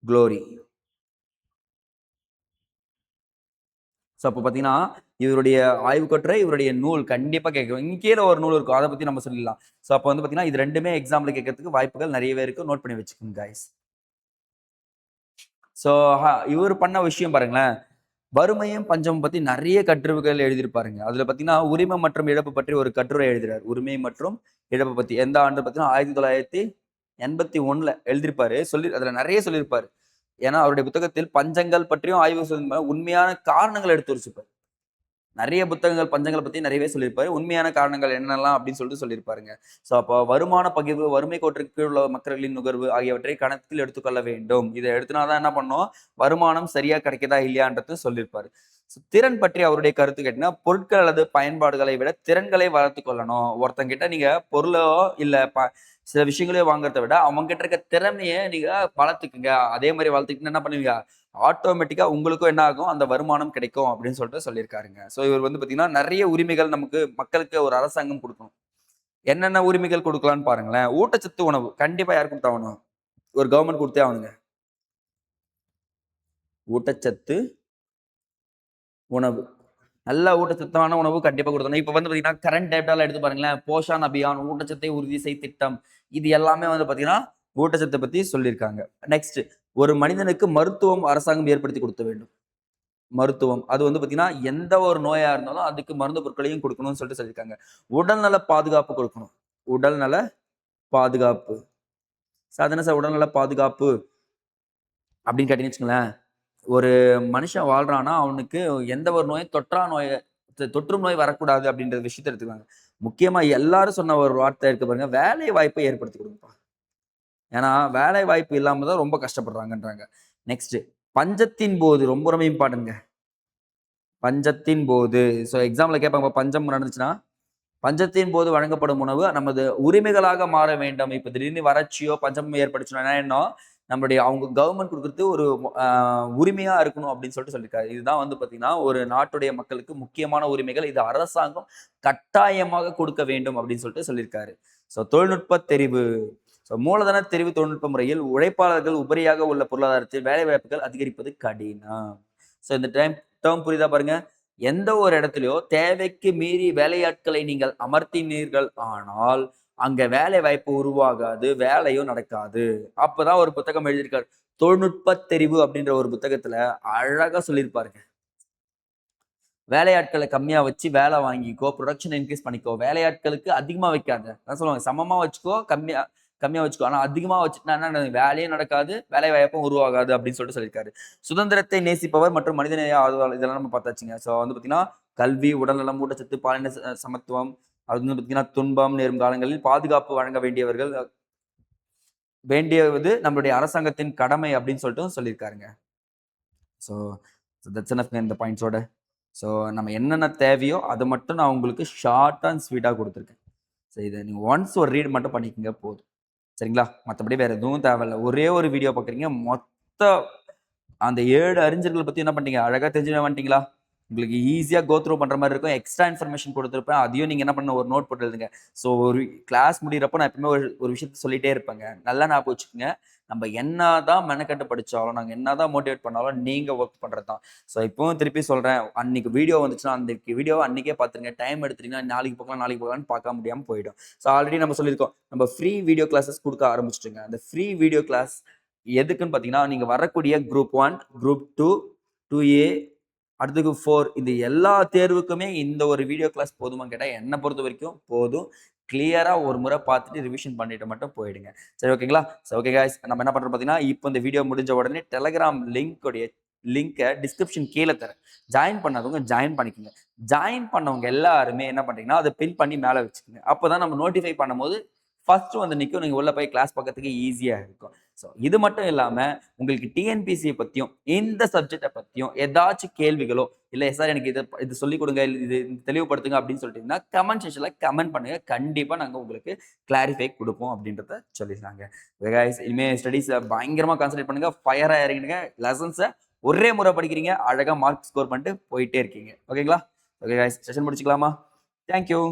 glory. ஸோ அப்போ பார்த்தீங்கன்னா இவருடைய ஆய்வு கட்டுரை, இவருடைய நூல் கண்டிப்பாக கேட்கும். இங்கே கீழே ஒரு நூல் இருக்கும், அதை பற்றி நம்ம சொல்லிடலாம். ஸோ அப்போ வந்து பார்த்தீங்கன்னா இது ரெண்டுமே எக்ஸாம்பிள் கேட்கறதுக்கு வாய்ப்புகள் நிறையவே இருக்கு. நோட் பண்ணி வச்சுக்கோங்க கைஸ். ஸோ இவர் பண்ண விஷயம் பாருங்களேன், வறுமையும் பஞ்சமும் பற்றி நிறைய கட்டுரைகள் எழுதியிருப்பாருங்க. அதில் பார்த்தீங்கன்னா உரிமை மற்றும் இழப்பு பற்றி ஒரு கட்டுரை எழுதுறாரு. உரிமை மற்றும் இழப்பு பற்றி எந்த ஆண்டு பார்த்தீங்கன்னா 81ல எழுதியிருப்பாரு. அதுல நிறைய சொல்லியிருப்பாரு. ஏன்னா அவருடைய புத்தகத்தில் பஞ்சங்கள் பற்றியும் ஆய்வு உண்மையான காரணங்கள் எடுத்து வச்சிருப்பாரு. நிறைய புத்தகங்கள் பஞ்சங்களை பத்தி நிறையவே சொல்லியிருப்பாரு. உண்மையான காரணங்கள் என்னெல்லாம் அப்படின்னு சொல்லிட்டு சொல்லியிருப்பாருங்க. ஸோ அப்போ வருமான பகிர்வு, வறுமை கோட்டிற்கு கீழ் உள்ள மக்களின் நுகர்வு ஆகியவற்றை கணக்கில் எடுத்துக்கொள்ள வேண்டும். இதை எடுத்துனாதான் என்ன பண்ணோம், வருமானம் சரியா கிடைக்குதா இல்லையான்றது சொல்லியிருப்பாரு. திறன் பற்றி அவருடைய கருத்து கேட்டீங்கன்னா, பொருட்கள் அல்லது பயன்பாடுகளை விட திறன்களை வளர்த்து கொள்ளணும். ஒருத்தங்கிட்ட நீங்க பொருளோ இல்ல சில விஷயங்களையோ வாங்குறத விட அவங்க கிட்ட இருக்க திறமையை நீங்க வளர்த்துக்குங்க. அதே மாதிரி வளர்த்துக்கிட்டு என்ன பண்ணுவீங்க, ஆட்டோமேட்டிக்கா உங்களுக்கும் என்ன ஆகும், அந்த வருமானம் கிடைக்கும் அப்படின்னு சொல்லிட்டு சொல்லியிருக்காருங்க. ஸோ இவர் வந்து பார்த்தீங்கன்னா, நிறைய உரிமைகள் நமக்கு மக்களுக்கு ஒரு அரசாங்கம் கொடுக்கணும். என்னென்ன உரிமைகள் கொடுக்கலாம்னு பாருங்களேன். ஊட்டச்சத்து உணவு கண்டிப்பா யார் கொடுத்தாகணும், ஒரு கவர்மெண்ட் கொடுத்தே ஆகணுங்க. ஊட்டச்சத்து உணவு, நல்ல ஊட்டச்சத்தான உணவு கண்டிப்பா கொடுக்கணும். இப்ப வந்து பார்த்தீங்கன்னா, கரண்ட் டேட்டால எடுத்து பாருங்களேன். போஷான் அபியான், ஊட்டச்சத்தை உறுதி செய் திட்டம், இது எல்லாமே வந்து பார்த்தீங்கன்னா, ஊட்டச்சத்தை பத்தி சொல்லியிருக்காங்க. நெக்ஸ்ட், ஒரு மனிதனுக்கு மருத்துவம் அரசாங்கம் ஏற்படுத்தி கொடுக்க வேண்டும். மருத்துவம். அது வந்து பார்த்தீங்கன்னா, எந்த ஒரு நோயா இருந்தாலும் அதுக்கு மருந்து பொருட்களையும் குடுக்கணும்னு சொல்லிட்டு சொல்லியிருக்காங்க. உடல்நல பாதுகாப்பு குடுக்கணும். உடல்நல பாதுகாப்பு. சாதாரண உடல்நல பாதுகாப்பு அப்படின்னு கேட்டீங்கன்னு வச்சுக்கோங்களேன், ஒரு மனுஷன் வாழ்றான்னா, அவனுக்கு எந்த ஒரு நோயும் தொற்றும் நோய் வரக்கூடாது அப்படின்ற விஷயத்த எடுத்துக்குவாங்க. முக்கியமா எல்லாரும் சொன்ன ஒரு வார்த்தை இருக்கு பாருங்க, வேலை வாய்ப்பை ஏற்படுத்தி குடுங்கப்பா. ஏன்னா, வேலை வாய்ப்பு இல்லாம தான் ரொம்ப கஷ்டப்படுறாங்கன்றாங்க. நெக்ஸ்ட், பஞ்சத்தின் போது ரொம்ப ரொம்ப இம்பார்ட்டன்ட்ங்க. பஞ்சத்தின் போது. ஸோ எக்ஸாம்ல கேட்பாங்க, பஞ்சம் நடந்துச்சுன்னா, பஞ்சத்தின் போது வழங்கப்படும் உணவு நமது உரிமைகளாக மாற வேண்டும். இப்ப திடீர்னு வறட்சியோ, பஞ்சமும் ஏற்பட்டுச்சுன்னா என்ன ஆயிடணும், நம்மளுடைய அவங்க கவர்மெண்ட் குடுக்குறது ஒரு உரிமையா இருக்கணும் அப்படின்னு சொல்லிட்டு சொல்லியிருக்காரு. இதுதான் வந்து பார்த்தீங்கன்னா, ஒரு நாட்டுடைய மக்களுக்கு முக்கியமான உரிமைகள். இது அரசாங்கம் கட்டாயமாக கொடுக்க வேண்டும் அப்படின்னு சொல்லிட்டு சொல்லியிருக்காரு. ஸோ தொழில்நுட்ப தெரிவு. ஸோ மூலதன தெரிவு தொழில்நுட்ப முறையில் உழைப்பாளர்கள் உபரியாக உள்ள பொருளாதாரத்தில் வேலைவாய்ப்புகள் அதிகரிப்பது கடினம். ஸோ இந்த டேர்ம் புரியுதா பாருங்க. எந்த ஒரு இடத்துலயோ தேவைக்கு மீறி வேலையாட்களை நீங்கள் அமர்த்தினீர்கள் ஆனால் அங்க வேலை வாய்ப்பு உருவாகாது, வேலையும் நடக்காது. அப்பதான் ஒரு புத்தகம் எழுதியிருக்காரு. தொழில்நுட்ப தெரிவு அப்படின்ற ஒரு புத்தகத்துல அழகா சொல்லியிருப்பாருங்க. வேலையாட்களை கம்மியா வச்சு வேலை வாங்கிக்கோ, புரொடக்ஷன் இன்க்ரீஸ் பண்ணிக்கோ, வேலையாட்களுக்கு அதிகமா வைக்காத. அதான் சொல்லுவாங்க, சமமா வச்சுக்கோ, கம்மியா கம்மியா வச்சுக்கோ. ஆனா அதிகமா வச்சுட்டா என்ன, வேலையும் நடக்காது, வேலை வாய்ப்பும் உருவாகாது அப்படின்னு சொல்லிட்டு சொல்லியிருக்காரு. சுதந்திரத்தை நேசிப்பவர் மற்றும் மனிதநேய ஆதரவாளர் இதெல்லாம் நம்ம பார்த்தாச்சுங்க. ஸோ வந்து பார்த்தீங்கன்னா, கல்வி, உடல்நலம், ஊட்டச்சத்து, பாலின சமத்துவம், அது வந்து பார்த்தீங்கன்னா துன்பம் நேரும் காலங்களில் பாதுகாப்பு வழங்க வேண்டியது நம்மளுடைய அரசாங்கத்தின் கடமை அப்படின்னு சொல்லிட்டு சொல்லியிருக்காருங்க. ஸோ தட்ஸ் எனஃப்ங்க இந்த பாயிண்ட்ஸோட. ஸோ நம்ம என்னென்ன தேவையோ அதை மட்டும் நான் உங்களுக்கு ஷார்ட் அண்ட் ஸ்வீட்டாக கொடுத்துருக்கேன். ஸோ இதை நீங்கள் ஒன்ஸ் ஒரு ரீட் மட்டும் பண்ணிக்கோங்க போதும். சரிங்களா? மற்றபடி வேற எதுவும் தேவையில்ல. ஒரே ஒரு வீடியோ பார்க்குறீங்க, மொத்த அந்த 7 அறிஞர்களை பத்தி என்ன பண்ணீங்க, அழகா தெரிஞ்சுட்டு வந்துட்டீங்களா? உங்களுக்கு ஈஸியா கோ த்ரூ பண்ற மாதிரி இருக்கும். எக்ஸ்ட்ரா இன்ஃபர்மேஷன் கொடுத்துருப்பேன். அதையும் நீங்க என்ன பண்ணணும், ஒரு நோட் போட்டு எழுதுங்க. ஸோ ஒரு கிளாஸ் முடியிறப்போ நான் எப்பவுமே ஒரு விஷயத்த சொல்லிட்டே இருப்பேங்க. நல்லா ஞாபகம் வச்சுக்கோங்க. நம்ம என்னதான் மெனக்கட்டு படிச்சாலும், நாங்க என்னதான் மோட்டிவேட் பண்ணாலும் நீங்க ஒர்க் பண்றது தான். ஸோ இப்பவும் திருப்பி சொல்றேன். அன்னைக்கு வீடியோ வந்துச்சுன்னா அந்த வீடியோவை அன்னைக்கே பார்த்துருங்க. டைம் எடுத்துட்டீங்கன்னா நாளைக்கு போகலாம்னு பார்க்க முடியாம போயிடும். ஸோ ஆல்ரெடி நம்ம சொல்லியிருக்கோம். நம்ம ஃப்ரீ வீடியோ கிளாஸஸ் கொடுக்க ஆரம்பிச்சிட்டுங்க. அந்த ஃப்ரீ வீடியோ கிளாஸ் எதுக்குன்னு பார்த்தீங்கன்னா, நீங்க வரக்கூடிய குரூப் 1, குரூப் 2, 2A, அடுத்தது 4 இந்த எல்லா தேர்வுக்குமே இந்த ஒரு வீடியோ கிளாஸ் போதுமான்னு கேட்டா, என்ன பொறுத்த வரைக்கும் போதும். கிளியரா ஒரு முறை பார்த்துட்டு ரிவிஷன் பண்ணிட்டு மட்டும் போயிடுங்க. சரி, ஓகேங்களா? சரி, ஓகே காய்ஸ், நம்ம என்ன பண்றோம் பார்த்தீங்கன்னா, இப்போ இந்த வீடியோ முடிஞ்ச உடனே டெலகிராம் லிங்கை டிஸ்கிரிப்ஷன் கீழே தரேன். ஜாயின் பண்ணாதவங்க ஜாயின் பண்ணிக்கோங்க. ஜாயின் பண்ணவங்க எல்லாருமே என்ன பண்றீங்கன்னா, அதை பின் பண்ணி மேலே வச்சுக்கோங்க. அப்பதான் நம்ம நோட்டிஃபை பண்ணும்போது ஃபர்ஸ்ட் வந்து நிற்கும். நீங்க உள்ள போய் கிளாஸ் பார்க்கறதுக்கு ஈஸியா இருக்கும். ஸோ இது மட்டும் இல்லாம உங்களுக்கு டிஎன்பிசியை பத்தியும் இந்த சப்ஜெக்டை பத்தியும் ஏதாச்சும் கேள்விகளோ, இல்லை சார் எனக்கு இது சொல்லிக் கொடுங்க, இது தெளிவுபடுத்துங்க அப்படின்னு சொல்லிட்டீங்கன்னா கமெண்ட் செக்ஷன்ல கமெண்ட் பண்ணுங்க. கண்டிப்பா நாங்க உங்களுக்கு கிளாரிஃபை கொடுப்போம் அப்படின்றத சொல்லிடுறாங்க. இனிமே ஸ்டடீஸ்ல பயங்கரமா கான்சன்ட்ரேட் பண்ணுங்க. ஃபயரா இறங்கிடுங்க. லெசன்ஸை ஒரே முறை படிக்கிறீங்க, அழகா மார்க் ஸ்கோர் பண்ணிட்டு போயிட்டே இருக்கீங்க. ஓகேங்களா? ஓகே கைஸ், செஷன் முடிச்சுக்கலாமா? தேங்க்யூ.